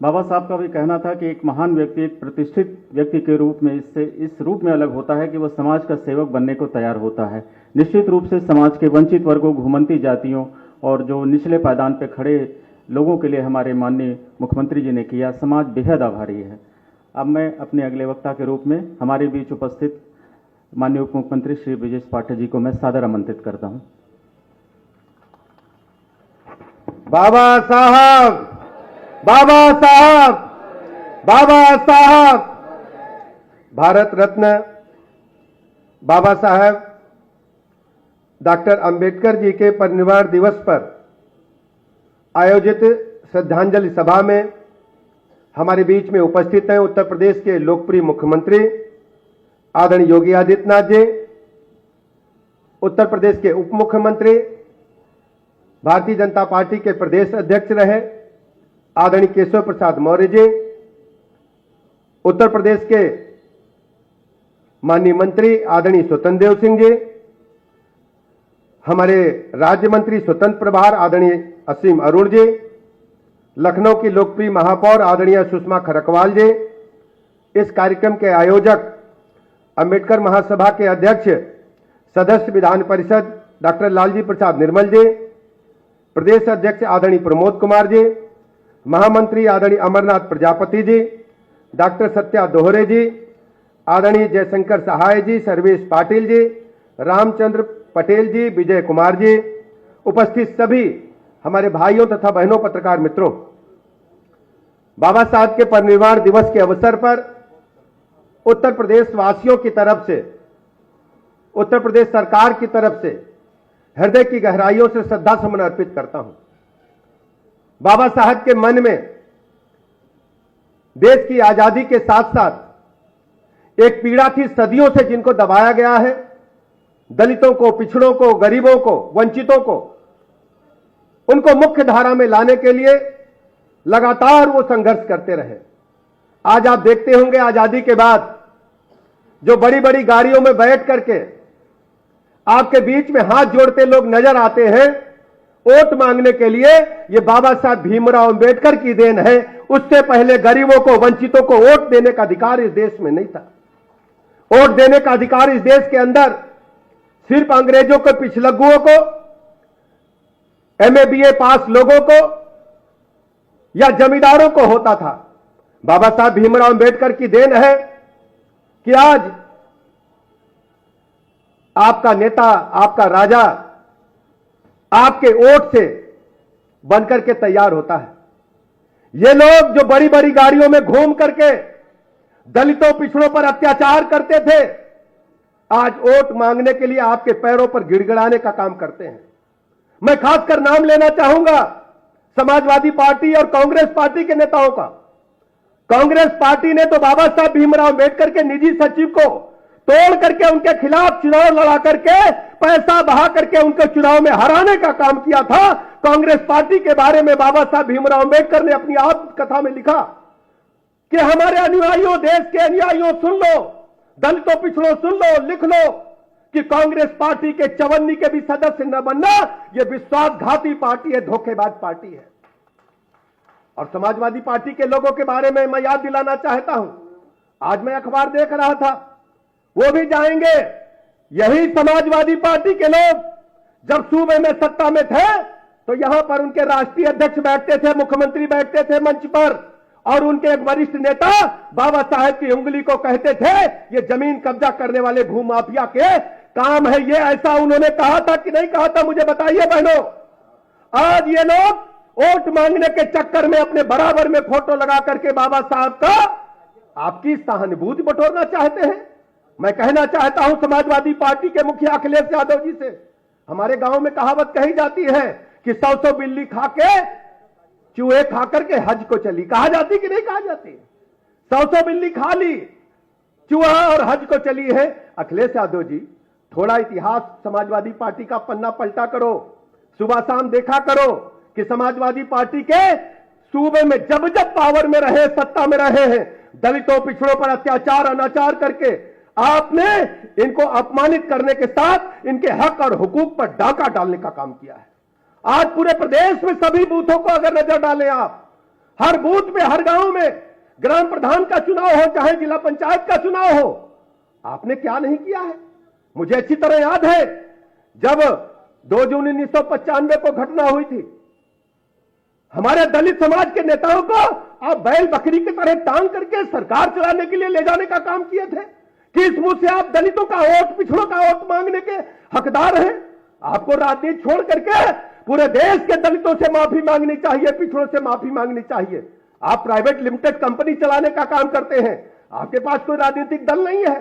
बाबा साहब का भी कहना था कि एक महान व्यक्ति, एक प्रतिष्ठित व्यक्ति के रूप में इससे इस रूप में अलग होता है कि वह समाज का सेवक बनने को तैयार होता है। निश्चित रूप से समाज के वंचित वर्गों, घुमंती जातियों और जो निचले पायदान पर खड़े लोगों के लिए हमारे माननीय मुख्यमंत्री जी ने किया, समाज बेहद आभारी है। अब मैं अपने अगले वक्ता के रूप में हमारे बीच उपस्थित माननीय उप मुख्यमंत्री श्री ब्रजेश पाठक जी को मैं सादर आमंत्रित करता हूं। बाबा साहब, बाबा साहब, बाबा साहब। भारत रत्न बाबा साहब डॉक्टर अंबेडकर जी के परिनिर्वाण दिवस पर आयोजित श्रद्धांजलि सभा में हमारे बीच में उपस्थित हैं उत्तर प्रदेश के लोकप्रिय मुख्यमंत्री आदरणीय योगी आदित्यनाथ जी, उत्तर प्रदेश के उप मुख्यमंत्री, भारतीय जनता पार्टी के प्रदेश अध्यक्ष रहे आदरणीय केशव प्रसाद मौर्य जी, उत्तर प्रदेश के माननीय मंत्री आदरणीय स्वतंत्र देव सिंह जी, हमारे राज्य मंत्री स्वतंत्र प्रभार आदरणीय असीम अरुण जी, लखनऊ की लोकप्रिय महापौर आदरणीय सुषमा खरकवाल जी, इस कार्यक्रम के आयोजक अंबेडकर महासभा के अध्यक्ष सदस्य विधान परिषद डॉक्टर लालजी प्रसाद निर्मल जी, प्रदेश अध्यक्ष आदरणीय प्रमोद कुमार जी, महामंत्री आदरणीय अमरनाथ प्रजापति जी, डॉक्टर सत्या दोहरे जी, आदरणीय जयशंकर सहाय जी, सर्वेश पाटिल जी, रामचंद्र पटेल जी, विजय कुमार जी, उपस्थित सभी हमारे भाइयों तथा बहनों पत्रकार मित्रों, बाबा साहब के परिनिर्वाण दिवस के अवसर पर उत्तर प्रदेश वासियों की तरफ से, उत्तर प्रदेश सरकार की तरफ से हृदय की गहराइयों से श्रद्धा सुमन अर्पित करता हूं। बाबा साहब के मन में देश की आजादी के साथ साथ एक पीड़ा थी सदियों से, जिनको दबाया गया है, दलितों को, पिछड़ों को, गरीबों को, वंचितों को, उनको मुख्य धारा में लाने के लिए लगातार वो संघर्ष करते रहे। आज आप देखते होंगे आजादी के बाद जो बड़ी बड़ी गाड़ियों में बैठ करके आपके बीच में हाथ जोड़ते लोग नजर आते हैं वोट मांगने के लिए, ये बाबा साहब भीमराव अंबेडकर की देन है। उससे पहले गरीबों को, वंचितों को वोट देने का अधिकार इस देश में नहीं था। वोट देने का अधिकार इस देश के अंदर सिर्फ अंग्रेजों को, पिछलग्गुओं को, एमए बीए पास लोगों को या जमींदारों को होता था। बाबा साहब भीमराव अंबेडकर की देन है कि आज आपका नेता, आपका राजा आपके वोट से बनकर के तैयार होता है। ये लोग जो बड़ी बड़ी गाड़ियों में घूम करके दलितों, पिछड़ों पर अत्याचार करते थे, आज वोट मांगने के लिए आपके पैरों पर गिड़गिड़ाने का काम करते हैं। मैं खासकर नाम लेना चाहूंगा समाजवादी पार्टी और कांग्रेस पार्टी के नेताओं का। कांग्रेस पार्टी ने तो बाबा साहब भीमराव अंबेडकर के निजी सचिव को तोड़ करके उनके खिलाफ चुनाव लड़ा करके पैसा बहा करके उनको चुनाव में हराने का काम किया था। कांग्रेस पार्टी के बारे में बाबा साहब भीमराव अंबेडकर ने अपनी आत्मकथा में लिखा कि हमारे अनुयायियों, देश के अनुयायियों सुन लो, दलितों पिछड़ों सुन लो, लिख लो कि कांग्रेस पार्टी के चवन्नी के भी सदस्य न बनना, यह विश्वासघाती पार्टी है, धोखेबाज पार्टी है। और समाजवादी पार्टी के लोगों के बारे में मैं याद दिलाना चाहता हूं। आज मैं अखबार देख रहा था, वो भी जाएंगे। यही समाजवादी पार्टी के लोग जब सूबे में सत्ता में थे तो यहां पर उनके राष्ट्रीय अध्यक्ष बैठते थे, मुख्यमंत्री बैठते थे मंच पर, और उनके एक वरिष्ठ नेता बाबा साहेब की उंगली को कहते थे ये जमीन कब्जा करने वाले भूमाफिया के काम है। ये ऐसा उन्होंने कहा था कि नहीं कहा था, मुझे बताइए बहनों। आज ये लोग वोट मांगने के चक्कर में अपने बराबर में फोटो लगा करके बाबा साहब का आपकी सहानुभूति बटोरना चाहते हैं। मैं कहना चाहता हूं समाजवादी पार्टी के मुखिया अखिलेश यादव जी से, हमारे गांव में कहावत कही जाती है कि 100 बिल्ली खा के चूहे खा करके हज को चली। कहा जाती कि नहीं कहा जाती? 100 बिल्ली खा ली, चूहा और हज को चली है। अखिलेश यादव जी, थोड़ा इतिहास समाजवादी पार्टी का पन्ना पलटा करो, सुबह शाम देखा करो कि समाजवादी पार्टी के सूबे में जब जब पावर में रहे, सत्ता में रहे हैं, दलितों पिछड़ों पर अत्याचार अनाचार करके आपने इनको अपमानित करने के साथ इनके हक और हुकूक पर डाका डालने का काम किया है। आज पूरे प्रदेश में सभी बूथों को अगर नजर डालें आप, हर बूथ में, हर गांव में ग्राम प्रधान का चुनाव हो, चाहे जिला पंचायत का चुनाव हो, आपने क्या नहीं किया है। मुझे अच्छी तरह याद है जब 2 जून 1995 को घटना हुई थी, हमारे दलित समाज के नेताओं को आप बैल बकरी की तरह टांग करके सरकार चलाने के लिए ले जाने का काम किए थे कि इस मुंह से आप दलितों का वोट, पिछड़ों का वोट मांगने के हकदार हैं। आपको राजनीति छोड़ करके पूरे देश के दलितों से माफी मांगनी चाहिए, पिछड़ों से माफी मांगनी चाहिए। आप प्राइवेट लिमिटेड कंपनी चलाने का काम करते हैं, आपके पास कोई राजनीतिक दल नहीं है।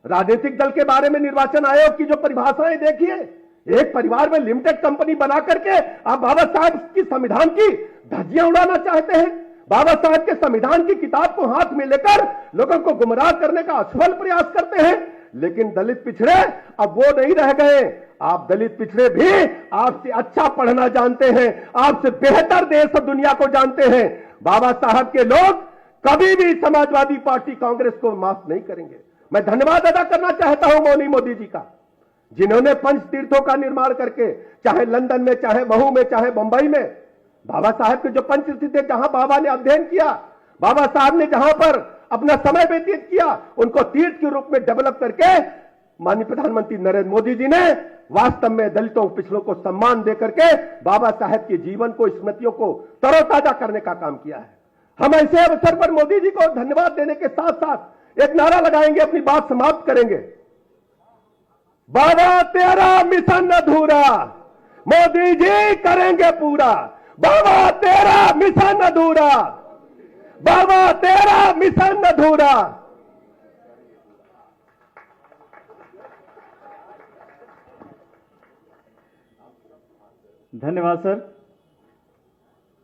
राजनीतिक दल के बारे में निर्वाचन आयोग की जो परिभाषाएं देखिए, एक परिवार में लिमिटेड कंपनी बना करके आप बाबा साहब की संविधान की धज्जियां उड़ाना चाहते हैं। बाबा साहब के संविधान की किताब को हाथ में लेकर लोगों को गुमराह करने का असफल प्रयास करते हैं। लेकिन दलित पिछड़े अब वो नहीं रह गए। आप दलित पिछड़े भी आपसे अच्छा पढ़ना जानते हैं, आपसे बेहतर देश और दुनिया को जानते हैं। बाबा साहब के लोग कभी भी समाजवादी पार्टी कांग्रेस को माफ नहीं करेंगे। मैं धन्यवाद अदा करना चाहता हूं मौनी मोदी जी का, जिन्होंने पंच तीर्थों का निर्माण करके, चाहे लंदन में, चाहे महू में, चाहे बंबई में, बाबा साहब के जो पंच तीर्थ थे, जहां बाबा ने अध्ययन किया, बाबा साहब ने जहां पर अपना समय व्यतीत किया, उनको तीर्थ के रूप में डेवलप करके माननीय प्रधानमंत्री नरेंद्र मोदी जी ने वास्तव में दलितों पिछड़ों को सम्मान देकर के बाबा साहब के जीवन को, स्मृतियों को तरोताजा करने का काम किया है। हम ऐसे अवसर पर मोदी जी को धन्यवाद देने के साथ साथ एक नारा लगाएंगे, अपनी बात समाप्त करेंगे। बाबा तेरा मिशन अधूरा, मोदी जी करेंगे पूरा। बाबा तेरा मिशन अधूरा, बाबा तेरा मिशन अधूरा। धन्यवाद सर।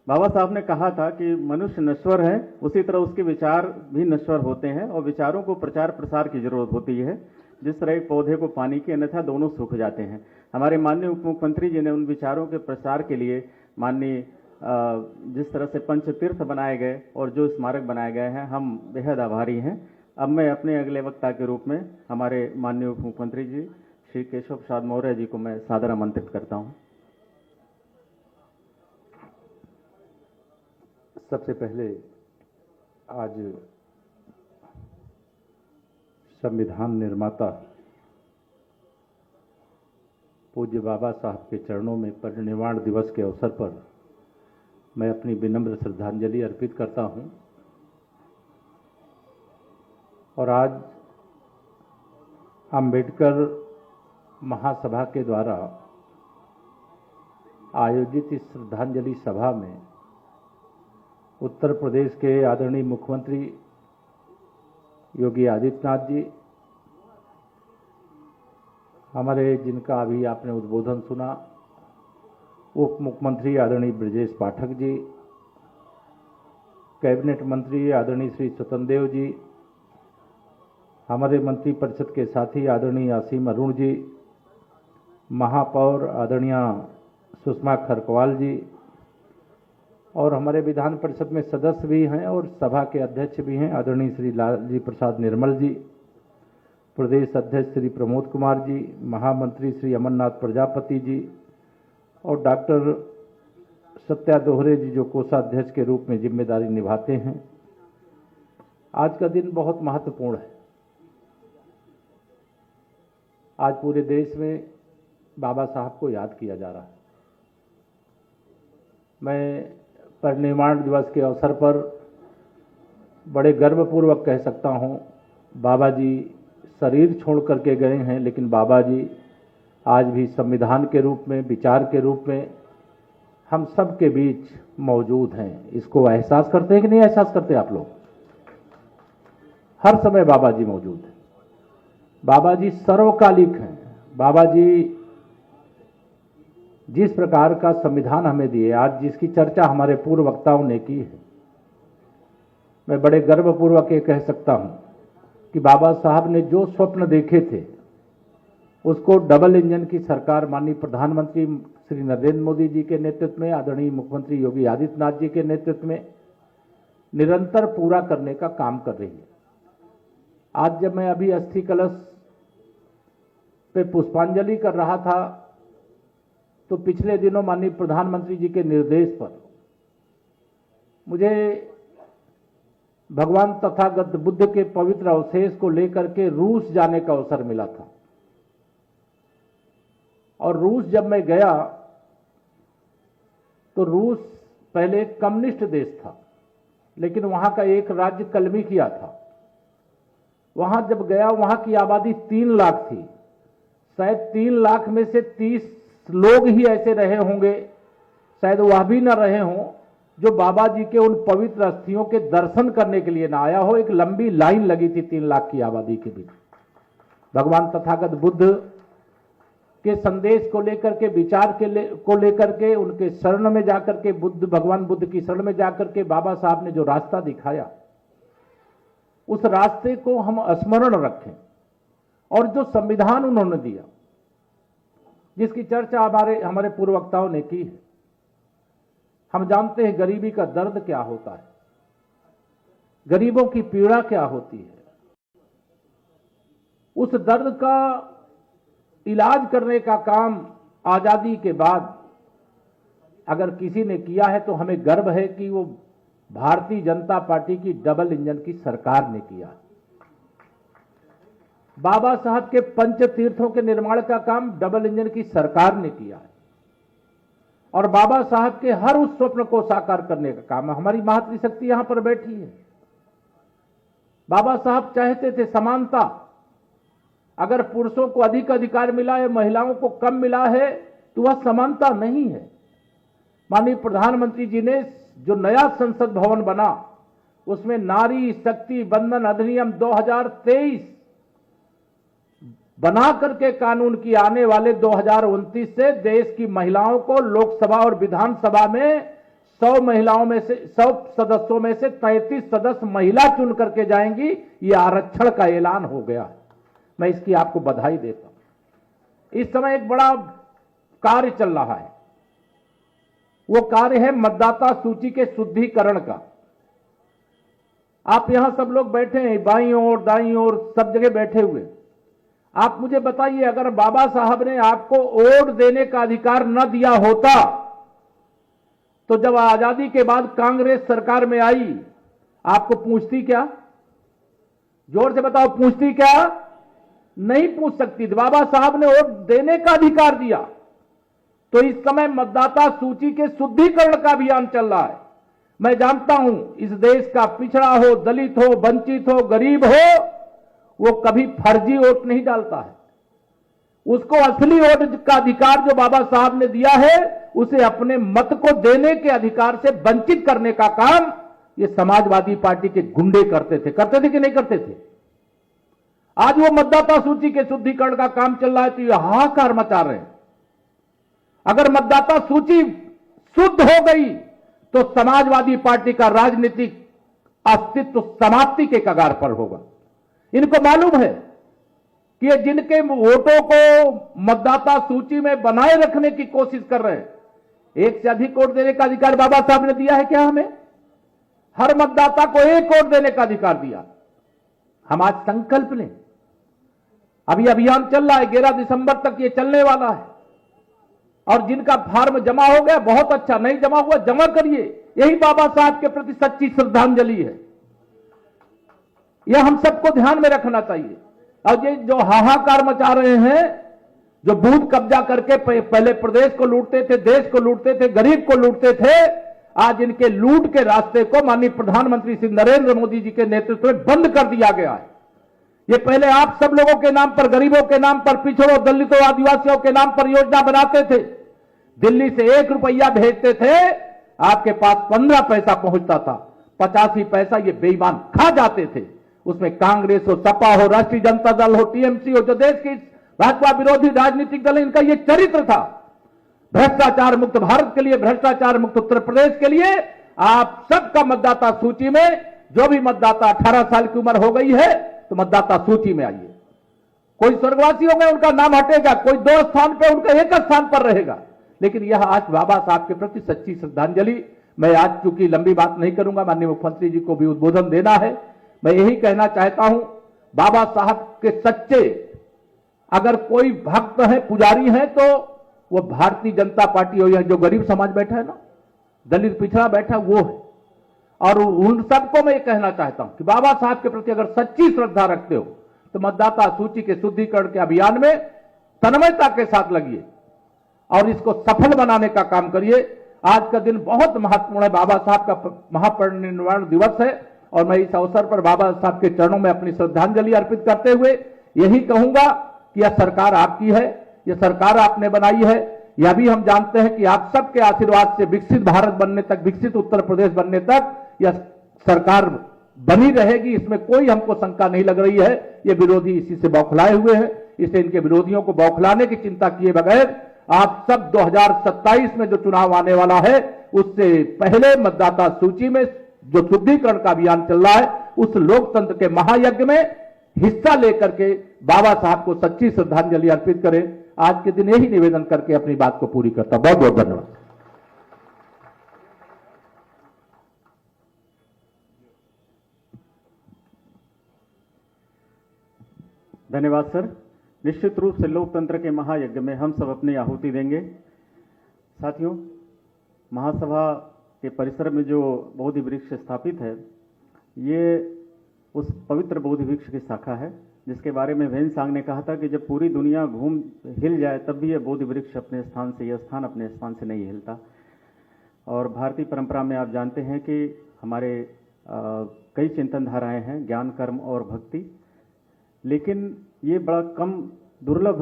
बाबा साहब ने कहा था कि मनुष्य नश्वर है, उसी तरह उसके विचार भी नश्वर होते हैं और विचारों को प्रचार प्रसार की जरूरत होती है। जिस तरह एक पौधे को पानी की, अन्यथा दोनों सूख जाते हैं। हमारे माननीय उप मुख्यमंत्री जी ने उन विचारों के प्रसार के लिए माननीय जिस तरह से पंचतीर्थ बनाए गए और जो स्मारक बनाए गए हैं, हम बेहद आभारी हैं। अब मैं अपने अगले वक्ता के रूप में हमारे माननीय उप मुख्यमंत्री जी श्री केशव प्रसाद मौर्य जी को मैं सादर आमंत्रित करता हूं। सबसे पहले आज संविधान निर्माता पूज्य बाबा साहब के चरणों में परिनिर्वाण दिवस के अवसर पर मैं अपनी विनम्र श्रद्धांजलि अर्पित करता हूं। और आज अंबेडकर महासभा के द्वारा आयोजित इस श्रद्धांजलि सभा में उत्तर प्रदेश के आदरणीय मुख्यमंत्री योगी आदित्यनाथ जी, हमारे जिनका अभी आपने उद्बोधन सुना, उप मुख्यमंत्री आदरणीय ब्रजेश पाठक जी, कैबिनेट मंत्री आदरणीय श्री स्वतंत्र देव जी, हमारे मंत्री परिषद के साथी आदरणीय असीम अरुण जी, महापौर आदरणीय सुषमा खरकवाल जी, और हमारे विधान परिषद में सदस्य भी हैं और सभा के अध्यक्ष भी हैं आदरणीय श्री लालजी प्रसाद निर्मल जी, प्रदेश अध्यक्ष श्री प्रमोद कुमार जी, महामंत्री श्री अमरनाथ प्रजापति जी और डॉक्टर सत्या दोहरे जी जो कोषाध्यक्ष के रूप में जिम्मेदारी निभाते हैं। आज का दिन बहुत महत्वपूर्ण है। आज पूरे देश में बाबा साहब को याद किया जा रहा है। मैं परिनिर्वाण दिवस के अवसर पर बड़े गर्वपूर्वक कह सकता हूं, बाबा जी शरीर छोड़ करके गए हैं, लेकिन बाबा जी आज भी संविधान के रूप में, विचार के रूप में हम सब के बीच मौजूद हैं। इसको एहसास करते हैं कि नहीं एहसास करते आप लोग? हर समय बाबा जी मौजूद हैं। बाबा जी सर्वकालिक हैं। बाबा जी जिस प्रकार का संविधान हमें दिए, आज जिसकी चर्चा हमारे पूर्व वक्ताओं ने की है, मैं बड़े गर्वपूर्वक ये कह सकता हूं कि बाबा साहब ने जो स्वप्न देखे थे उसको डबल इंजन की सरकार माननीय प्रधानमंत्री श्री नरेंद्र मोदी जी के नेतृत्व में, आदरणीय मुख्यमंत्री योगी आदित्यनाथ जी के नेतृत्व में निरंतर पूरा करने का काम कर रही है। आज जब मैं अभी अस्थि कलश पे पुष्पांजलि कर रहा था तो पिछले दिनों माननीय प्रधानमंत्री जी के निर्देश पर मुझे भगवान तथागत बुद्ध के पवित्र अवशेष को लेकर के रूस जाने का अवसर मिला था। और रूस जब मैं गया तो रूस पहले एक कम्युनिस्ट देश था, लेकिन वहां का एक राज्य कलमी किया था। वहां जब गया, वहां की आबादी 3 लाख थी। शायद 3 लाख में से 30 लोग ही ऐसे रहे होंगे, शायद वह भी न रहे हों, जो बाबा जी के उन पवित्र अस्थियों के दर्शन करने के लिए ना आया हो। एक लंबी लाइन लगी थी 3 लाख की आबादी के बीच। भगवान तथागत बुद्ध के संदेश को लेकर के, विचार को लेकर के, उनके शरण में जाकर के, भगवान बुद्ध की शरण में जाकर के बाबा साहब ने जो रास्ता दिखाया, उस रास्ते को हम स्मरण रखें। और जो संविधान उन्होंने दिया, जिसकी चर्चा हमारे पूर्व वक्ताओं ने की है, हम जानते हैं गरीबी का दर्द क्या होता है, गरीबों की पीड़ा क्या होती है। उस दर्द का इलाज करने का काम आजादी के बाद अगर किसी ने किया है तो हमें गर्व है कि वो भारतीय जनता पार्टी की डबल इंजन की सरकार ने किया। बाबा साहब के पंच तीर्थों के निर्माण का काम डबल इंजन की सरकार ने किया है। और बाबा साहब के हर उस स्वप्न को साकार करने का काम हमारी मातृशक्ति यहां पर बैठी है। बाबा साहब चाहते थे समानता। अगर पुरुषों को अधिक अधिकार मिला है, महिलाओं को कम मिला है, तो वह समानता नहीं है। माननीय प्रधानमंत्री जी ने जो नया संसद भवन बना, उसमें नारी शक्ति बंधन अधिनियम 2023 बना करके कानून की आने वाले 2029 से देश की महिलाओं को लोकसभा और विधानसभा में 100 महिलाओं में से 100 सदस्यों में से 33 सदस्य महिला चुन करके जाएंगी। ये आरक्षण का ऐलान हो गया है। मैं इसकी आपको बधाई देता हूं। इस समय एक बड़ा कार्य चल रहा है। वो कार्य है मतदाता सूची के शुद्धिकरण का। आप यहां सब लोग बैठे हैं, बाईं ओर दाईं ओर सब जगह बैठे हुए। आप मुझे बताइए, अगर बाबा साहब ने आपको वोट देने का अधिकार न दिया होता तो जब आजादी के बाद कांग्रेस सरकार में आई, आपको पूछती क्या? जोर से बताओ, पूछती क्या? नहीं पूछ सकती थी। बाबा साहब ने वोट देने का अधिकार दिया। तो इस समय मतदाता सूची के शुद्धिकरण का अभियान चल रहा है। मैं जानता हूं इस देश का पिछड़ा हो, दलित हो, वंचित हो, गरीब हो, वो कभी फर्जी वोट नहीं डालता है। उसको असली वोट का अधिकार जो बाबा साहब ने दिया है, उसे अपने मत को देने के अधिकार से वंचित करने का काम ये समाजवादी पार्टी के गुंडे करते थे कि नहीं करते थे? आज वो मतदाता सूची के शुद्धिकरण का काम चल रहा है तो ये हाहाकार मचा रहे हैं। अगर मतदाता सूची शुद्ध हो गई तो समाजवादी पार्टी का राजनीतिक अस्तित्व समाप्ति के कगार पर होगा। इनको मालूम है कि ये जिनके वोटों को मतदाता सूची में बनाए रखने की कोशिश कर रहे हैं, एक से अधिक वोट देने का अधिकार बाबा साहब ने दिया है क्या हमें? हर मतदाता को एक वोट देने का अधिकार दिया। हम आज संकल्प लें। अभी अभियान चल रहा है, 11 दिसंबर तक ये चलने वाला है। और जिनका फार्म जमा हो गया बहुत अच्छा, नहीं जमा हुआ जमा करिए। यही बाबा साहब के प्रति सच्ची श्रद्धांजलि है। यह हम सबको ध्यान में रखना चाहिए। और ये जो हाहाकार मचा रहे हैं, जो बूथ कब्जा करके पहले प्रदेश को लूटते थे, देश को लूटते थे, गरीब को लूटते थे, आज इनके लूट के रास्ते को माननीय प्रधानमंत्री श्री नरेंद्र मोदी जी के नेतृत्व में बंद कर दिया गया है। ये पहले आप सब लोगों के नाम पर, गरीबों के नाम पर, पिछड़ों, दलितों, आदिवासियों के नाम पर योजना बनाते थे। दिल्ली से 1 रुपया भेजते थे, आपके पास 15 पैसा पहुंचता था। 85 पैसा ये बेईमान खा जाते थे। उसमें कांग्रेस हो, सपा हो, राष्ट्रीय जनता दल हो, टीएमसी हो, जो देश की भाजपा विरोधी राजनीतिक दल है, इनका ये चरित्र था। भ्रष्टाचार मुक्त भारत के लिए, भ्रष्टाचार मुक्त उत्तर प्रदेश के लिए आप सबका मतदाता सूची में, जो भी मतदाता 18 साल की उम्र हो गई है तो मतदाता सूची में आइए। कोई स्वर्गवासी होगा उनका नाम हटेगा, कोई 2 स्थान पर, उनका 1 स्थान पर रहेगा। लेकिन यह आज बाबा साहब के प्रति सच्ची श्रद्धांजलि। मैं आज चूंकि लंबी बात नहीं करूंगा, माननीय मुख्यमंत्री जी को भी उद्बोधन देना है। मैं यही कहना चाहता हूं, बाबा साहब के सच्चे अगर कोई भक्त है, पुजारी है, तो वो भारतीय जनता पार्टी हो, या जो गरीब समाज बैठा है ना, दलित पिछड़ा बैठा, वो है। और उन सबको मैं ये कहना चाहता हूं कि बाबा साहब के प्रति अगर सच्ची श्रद्धा रखते हो तो मतदाता सूची के शुद्धिकरण के अभियान में तन्मयता के साथ लगिए और इसको सफल बनाने का काम करिए। आज का दिन बहुत महत्वपूर्ण है, बाबा साहब का महापरिनिर्वाण दिवस है और मैं इस अवसर पर बाबा साहब के चरणों में अपनी श्रद्धांजलि अर्पित करते हुए यही कहूंगा कि यह सरकार आपकी है, यह सरकार आपने बनाई है। यह भी हम जानते हैं कि आप सबके आशीर्वाद से विकसित भारत बनने तक, विकसित उत्तर प्रदेश बनने तक यह सरकार बनी रहेगी, इसमें कोई हमको शंका नहीं लग रही है। ये विरोधी इसी से बौखलाए हुए हैं, इसलिए इनके विरोधियों को बौखलाने की चिंता किए बगैर आप सब 2027 में जो चुनाव आने वाला है, उससे पहले मतदाता सूची में जो शुद्धिकरण का अभियान चल रहा है, उस लोकतंत्र के महायज्ञ में हिस्सा लेकर के बाबा साहब को सच्ची श्रद्धांजलि अर्पित करें। आज के दिन यही निवेदन करके अपनी बात को पूरी करता हूं। बहुत बहुत धन्यवाद। धन्यवाद सर। निश्चित रूप से लोकतंत्र के महायज्ञ में हम सब अपनी आहुति देंगे। साथियों, महासभा के परिसर में जो बोधि वृक्ष स्थापित है, ये उस पवित्र बोधि वृक्ष की शाखा है जिसके बारे में वेन सांग ने कहा था कि जब पूरी दुनिया घूम हिल जाए तब भी यह बोधि वृक्ष अपने स्थान से, यह स्थान अपने स्थान से नहीं हिलता। और भारतीय परंपरा में आप जानते हैं कि हमारे कई चिंतन धाराएं हैं, ज्ञान, कर्म और भक्ति, लेकिन ये बड़ा कम दुर्लभ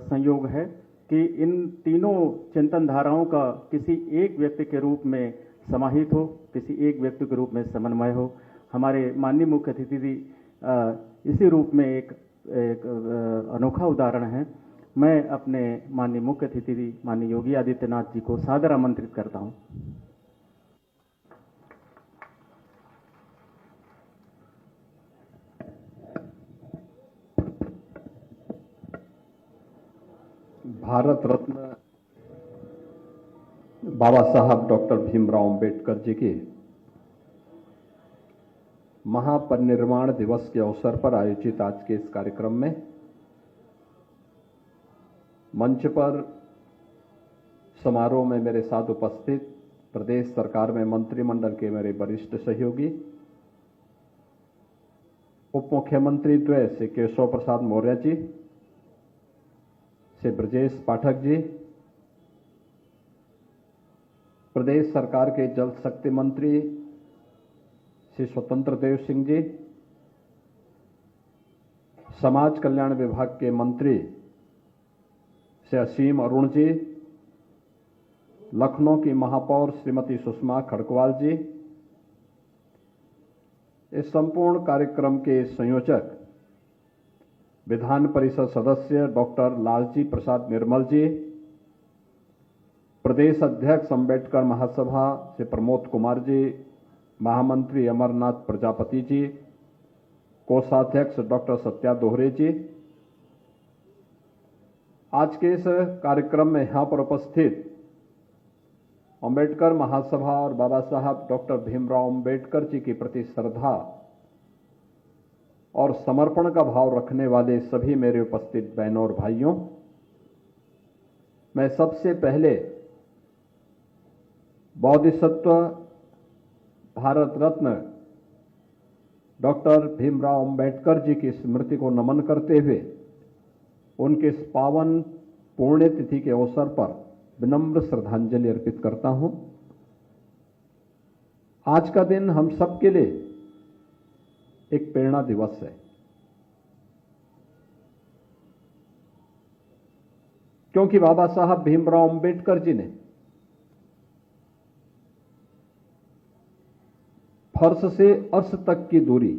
संयोग है कि इन तीनों चिंतन धाराओं का किसी एक व्यक्ति के रूप में समाहित हो, किसी एक व्यक्ति के रूप में समन्वय हो। हमारे माननीय मुख्य अतिथि जी इसी रूप में एक अनोखा उदाहरण है। मैं अपने माननीय मुख्य अतिथि जी माननीय योगी आदित्यनाथ जी को सादर आमंत्रित करता हूं। बाबा साहब डॉक्टर भीमराव अंबेडकर जी के महापरिनिर्वाण दिवस के अवसर पर आयोजित आज के इस कार्यक्रम में मंच पर समारोह में मेरे साथ उपस्थित प्रदेश सरकार में मंत्रिमंडल के मेरे वरिष्ठ सहयोगी, उप मुख्यमंत्री द्वय श्री केशव प्रसाद मौर्य जी, श्री ब्रजेश पाठक जी, प्रदेश सरकार के जल शक्ति मंत्री श्री स्वतंत्र देव सिंह जी, समाज कल्याण विभाग के मंत्री श्री असीम अरुण जी, लखनऊ की महापौर श्रीमती सुषमा खड़गवाल जी, इस संपूर्ण कार्यक्रम के संयोजक विधान परिषद सदस्य डॉक्टर लालजी प्रसाद निर्मल जी, प्रदेश अध्यक्ष अंबेडकर महासभा से प्रमोद कुमार जी, महामंत्री अमरनाथ प्रजापति जी, कोषाध्यक्ष डॉक्टर सत्या दोहरे जी, आज के इस कार्यक्रम में यहां पर उपस्थित अंबेडकर महासभा और बाबा साहब डॉक्टर भीमराव अंबेडकर जी के प्रति श्रद्धा और समर्पण का भाव रखने वाले सभी मेरे उपस्थित बहनों और भाइयों, मैं सबसे पहले बोधिसत्व भारत रत्न डॉक्टर भीमराव अंबेडकर जी की स्मृति को नमन करते हुए उनके इस पावन पुण्यतिथि के अवसर पर विनम्र श्रद्धांजलि अर्पित करता हूं। आज का दिन हम सबके लिए एक प्रेरणा दिवस है, क्योंकि बाबा साहब भीमराव अंबेडकर जी ने फर्श से अर्श तक की दूरी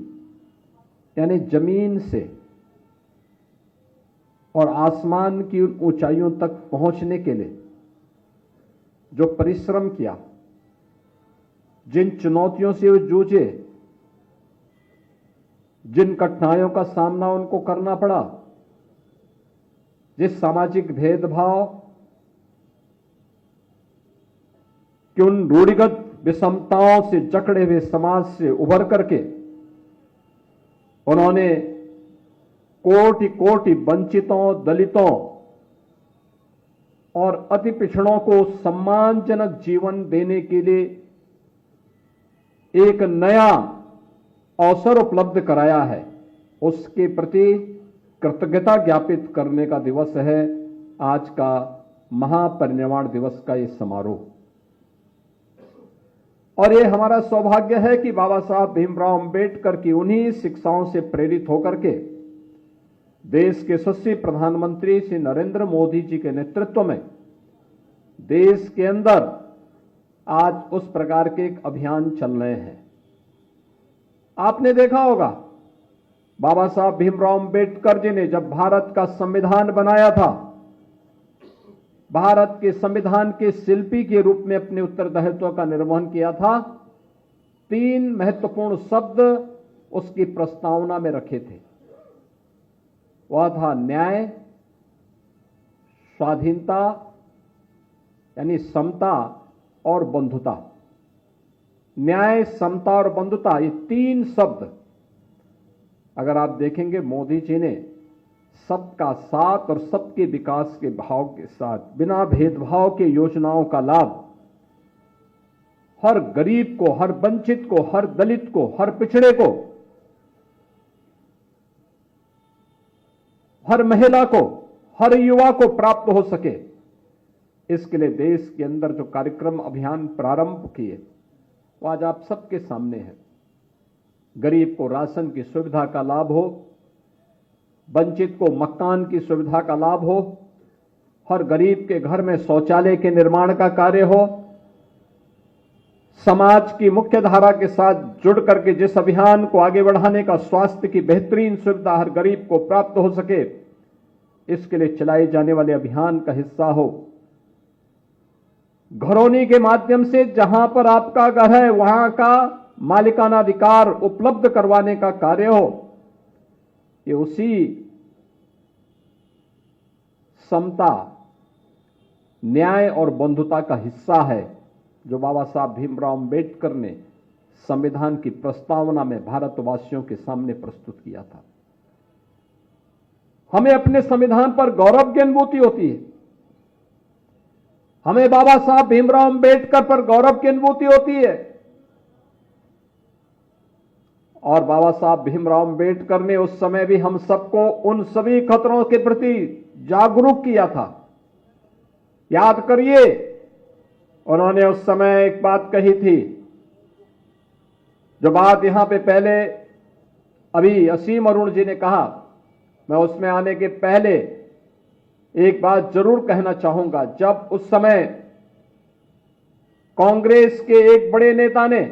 यानी जमीन से और आसमान की उन ऊंचाइयों तक पहुंचने के लिए जो परिश्रम किया, जिन चुनौतियों से वो जूझे, जिन कठिनाइयों का सामना उनको करना पड़ा, जिस सामाजिक भेदभाव कि उन रूढ़िगत विषमताओं से जकड़े हुए समाज से उभर करके उन्होंने कोटि कोटि वंचितों, दलितों और अति पिछड़ों को सम्मानजनक जीवन देने के लिए एक नया अवसर उपलब्ध कराया है, उसके प्रति कृतज्ञता ज्ञापित करने का दिवस है आज का महापरिनिर्वाण दिवस का ये समारोह। और ये हमारा सौभाग्य है कि बाबा साहब भीमराव अंबेडकर की उन्हीं शिक्षाओं से प्रेरित होकर के देश के यशस्वी प्रधानमंत्री श्री नरेंद्र मोदी जी के नेतृत्व में देश के अंदर आज उस प्रकार के एक अभियान चल रहे हैं। आपने देखा होगा बाबा साहब भीमराव अंबेडकर जी ने जब भारत का संविधान बनाया था, भारत के संविधान के शिल्पी के रूप में अपने उत्तरदायित्व का निर्वहन किया था। 3 महत्वपूर्ण शब्द उसकी प्रस्तावना में रखे थे, वह था न्याय, स्वाधीनता यानी समता और बंधुता। न्याय, समता और बंधुता, ये 3 शब्द अगर आप देखेंगे मोदी जी ने सबका साथ और सबके विकास के भाव के साथ बिना भेदभाव के योजनाओं का लाभ हर गरीब को, हर वंचित को, हर दलित को, हर पिछड़े को, हर महिला को, हर युवा को प्राप्त हो सके, इसके लिए देश के अंदर जो कार्यक्रम अभियान प्रारंभ किए वो आज आप सबके सामने है। गरीब को राशन की सुविधा का लाभ हो, वंचित को मकान की सुविधा का लाभ हो, हर गरीब के घर में शौचालय के निर्माण का कार्य हो, समाज की मुख्य धारा के साथ जुड़ करके जिस अभियान को आगे बढ़ाने का स्वास्थ्य की बेहतरीन सुविधा हर गरीब को प्राप्त हो सके, इसके लिए चलाए जाने वाले अभियान का हिस्सा हो। घरौनी के माध्यम से जहां पर आपका घर है वहां का मालिकाना अधिकार उपलब्ध करवाने का कार्य हो, ये उसी समता, न्याय और बंधुता का हिस्सा है जो बाबा साहब भीमराव अम्बेडकर ने संविधान की प्रस्तावना में भारतवासियों के सामने प्रस्तुत किया था। हमें अपने संविधान पर गौरव की अनुभूति होती है, हमें बाबा साहब भीमराव अम्बेडकर पर गौरव की अनुभूति होती है। और बाबा साहब भीमराव अम्बेडकर ने उस समय भी हम सबको उन सभी खतरों के प्रति जागरूक किया था। याद करिए, उन्होंने उस समय एक बात कही थी, जो बात यहां पे पहले अभी असीम अरुण जी ने कहा, मैं उसमें आने के पहले एक बात जरूर कहना चाहूंगा। जब उस समय कांग्रेस के एक बड़े नेता ने,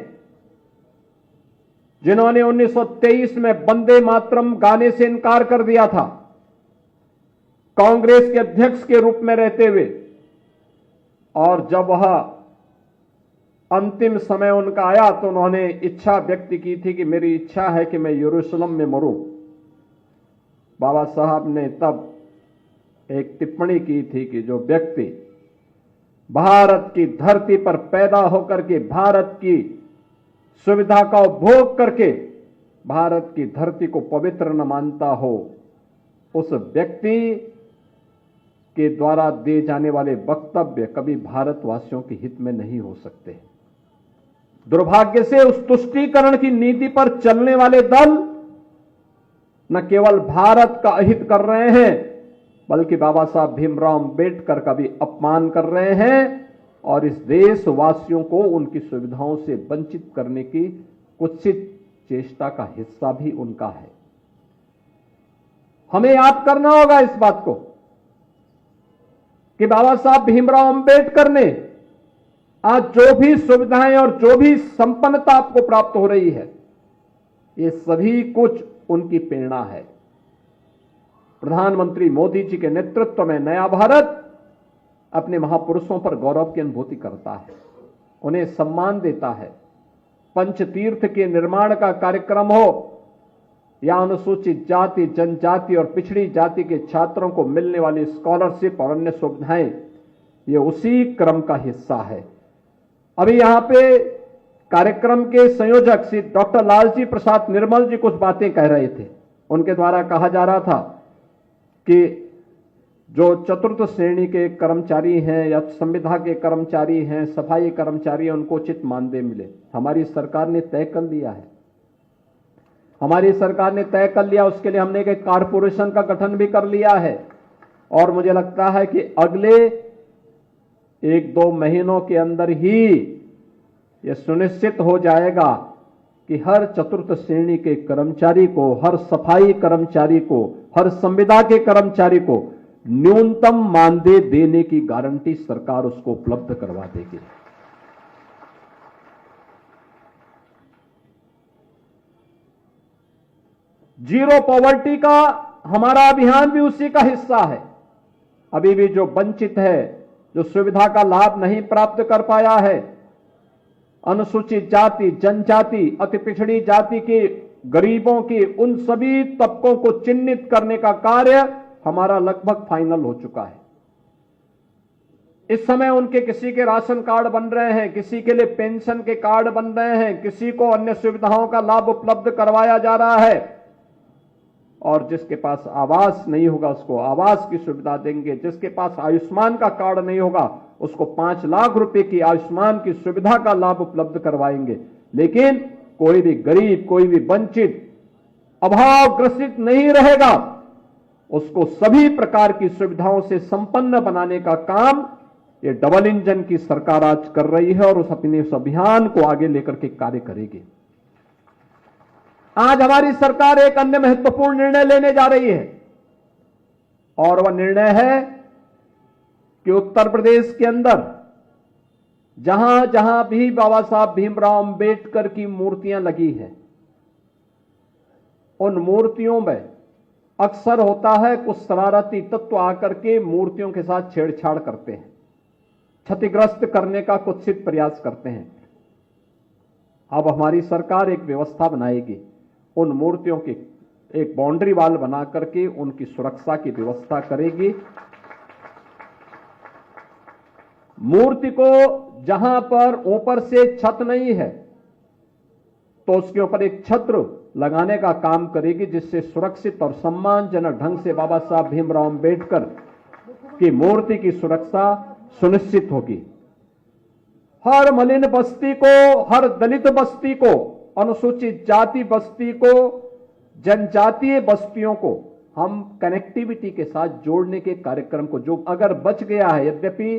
जिन्होंने 1923 में वंदे मातरम गाने से इनकार कर दिया था, कांग्रेस के अध्यक्ष के रूप में रहते हुए, और जब वह अंतिम समय उनका आया तो उन्होंने इच्छा व्यक्त की थी कि मेरी इच्छा है कि मैं यरूशलेम में मरूं। बाबा साहब ने तब एक टिप्पणी की थी कि जो व्यक्ति भारत की धरती पर पैदा होकर के भारत की सुविधा का उपभोग करके भारत की धरती को पवित्र न मानता हो, उस व्यक्ति के द्वारा दिए जाने वाले वक्तव्य कभी भारतवासियों के हित में नहीं हो सकते। दुर्भाग्य से उस तुष्टीकरण की नीति पर चलने वाले दल न केवल भारत का अहित कर रहे हैं, बल्कि बाबा साहब भीमराव अम्बेडकर का भी अपमान कर रहे हैं और इस देशवासियों को उनकी सुविधाओं से वंचित करने की कुत्सित चेष्टा का हिस्सा भी उनका है। हमें याद करना होगा इस बात को कि बाबा साहब भीमराव अम्बेडकर ने आज जो भी सुविधाएं और जो भी संपन्नता आपको प्राप्त हो रही है, ये सभी कुछ उनकी प्रेरणा है। प्रधानमंत्री मोदी जी के नेतृत्व में नया भारत अपने महापुरुषों पर गौरव की अनुभूति करता है, उन्हें सम्मान देता है। पंचतीर्थ के निर्माण का कार्यक्रम हो या अनुसूचित जाति, जनजाति और पिछड़ी जाति के छात्रों को मिलने वाली स्कॉलरशिप और अन्य सुविधाएं, ये उसी क्रम का हिस्सा है। अभी यहां पे कार्यक्रम के संयोजक श्री डॉक्टर लालजी प्रसाद निर्मल जी कुछ बातें कह रहे थे। उनके द्वारा कहा जा रहा था कि जो चतुर्थ श्रेणी के कर्मचारी हैं या संविदा के कर्मचारी हैं, सफाई कर्मचारी हैं, उनको उचित मानदेय मिले। हमारी सरकार ने तय कर लिया है, हमारी सरकार ने तय कर लिया। उसके लिए हमने एक कारपोरेशन का गठन भी कर लिया है और मुझे लगता है कि अगले 1-2 महीनों के अंदर ही यह सुनिश्चित हो जाएगा कि हर चतुर्थ श्रेणी के कर्मचारी को, हर सफाई कर्मचारी को, हर संविदा के कर्मचारी को न्यूनतम मानदेय देने की गारंटी सरकार उसको उपलब्ध करवा देगी। जीरो पॉवर्टी का हमारा अभियान भी उसी का हिस्सा है। अभी भी जो वंचित है, जो सुविधा का लाभ नहीं प्राप्त कर पाया है, अनुसूचित जाति, जनजाति, अति पिछड़ी जाति के गरीबों के, उन सभी तबकों को चिन्हित करने का कार्य हमारा लगभग फाइनल हो चुका है। इस समय उनके किसी के राशन कार्ड बन रहे हैं, किसी के लिए पेंशन के कार्ड बन रहे हैं, किसी को अन्य सुविधाओं का लाभ उपलब्ध करवाया जा रहा है और जिसके पास आवास नहीं होगा उसको आवास की सुविधा देंगे। जिसके पास आयुष्मान का कार्ड नहीं होगा उसको 5 लाख रुपए की आयुष्मान की सुविधा का लाभ उपलब्ध करवाएंगे। लेकिन कोई भी गरीब, कोई भी वंचित, अभावग्रसित नहीं रहेगा। उसको सभी प्रकार की सुविधाओं से संपन्न बनाने का काम ये डबल इंजन की सरकार आज कर रही है और उस अपने उस अभियान को आगे लेकर के कार्य करेगी। आज हमारी सरकार एक अन्य महत्वपूर्ण निर्णय लेने जा रही है और वह निर्णय है कि उत्तर प्रदेश के अंदर जहां जहां भी बाबा साहब भीमराव अम्बेडकर की मूर्तियां लगी हैं, उन मूर्तियों में अक्सर होता है कुछ शरारती तत्व आकर के मूर्तियों के साथ छेड़छाड़ करते हैं, क्षतिग्रस्त करने का कुत्सित प्रयास करते हैं। अब हमारी सरकार एक व्यवस्था बनाएगी, उन मूर्तियों की एक बाउंड्री वाल बना करके उनकी सुरक्षा की व्यवस्था करेगी मूर्ति को जहां पर ऊपर से छत नहीं है तो उसके ऊपर एक छत्र लगाने का काम करेगी, जिससे सुरक्षित और सम्मानजनक ढंग से बाबा साहब भीमराव अंबेडकर की मूर्ति की सुरक्षा सुनिश्चित होगी। हर मलिन बस्ती को, हर दलित बस्ती को, अनुसूचित जाति बस्ती को, जनजातीय बस्तियों को हम कनेक्टिविटी के साथ जोड़ने के कार्यक्रम को, जो अगर बच गया है, यद्यपि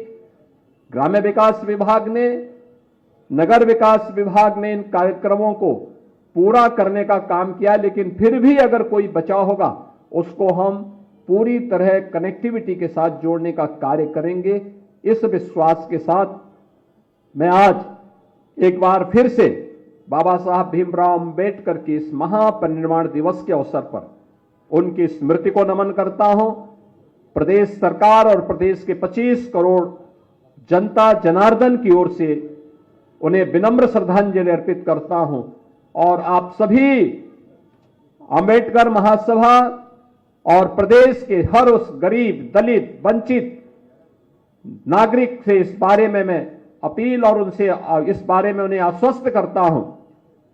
ग्राम्य विकास विभाग ने, नगर विकास विभाग ने इन कार्यक्रमों को पूरा करने का काम किया, लेकिन फिर भी अगर कोई बचा होगा उसको हम पूरी तरह कनेक्टिविटी के साथ जोड़ने का कार्य करेंगे। इस विश्वास के साथ मैं आज एक बार फिर से बाबा साहब भीमराव अंबेडकर की इस महापरिनिर्वाण दिवस के अवसर पर उनकी स्मृति को नमन करता हूं। प्रदेश सरकार और प्रदेश के 25 करोड़ जनता जनार्दन की ओर से उन्हें विनम्र श्रद्धांजलि अर्पित करता हूं और आप सभी अंबेडकर महासभा और प्रदेश के हर उस गरीब, दलित, वंचित नागरिक से इस बारे में मैं अपील और उनसे इस बारे में उन्हें आश्वस्त करता हूं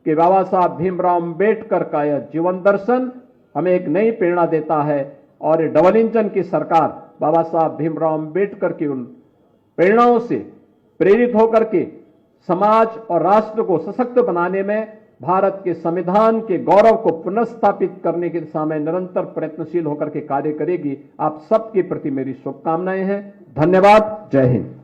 कि बाबा साहब भीमराव अंबेडकर का यह जीवन दर्शन हमें एक नई प्रेरणा देता है और डबल इंजन की सरकार बाबा साहब भीमराव अंबेडकर की उन प्रेरणाओं से प्रेरित होकर के समाज और राष्ट्र को सशक्त बनाने में, भारत के संविधान के गौरव को पुनर्स्थापित करने की दिशा में निरंतर प्रयत्नशील होकर के कार्य करेगी। आप सबके प्रति मेरी शुभकामनाएं हैं। धन्यवाद। जय हिंद।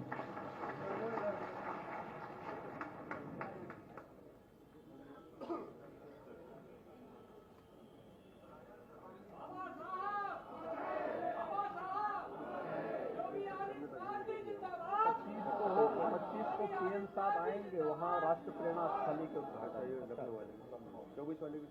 साहब आएंगे वहाँ राष्ट्र प्रेरणा स्थली के उद्घाटन 24 वाले भी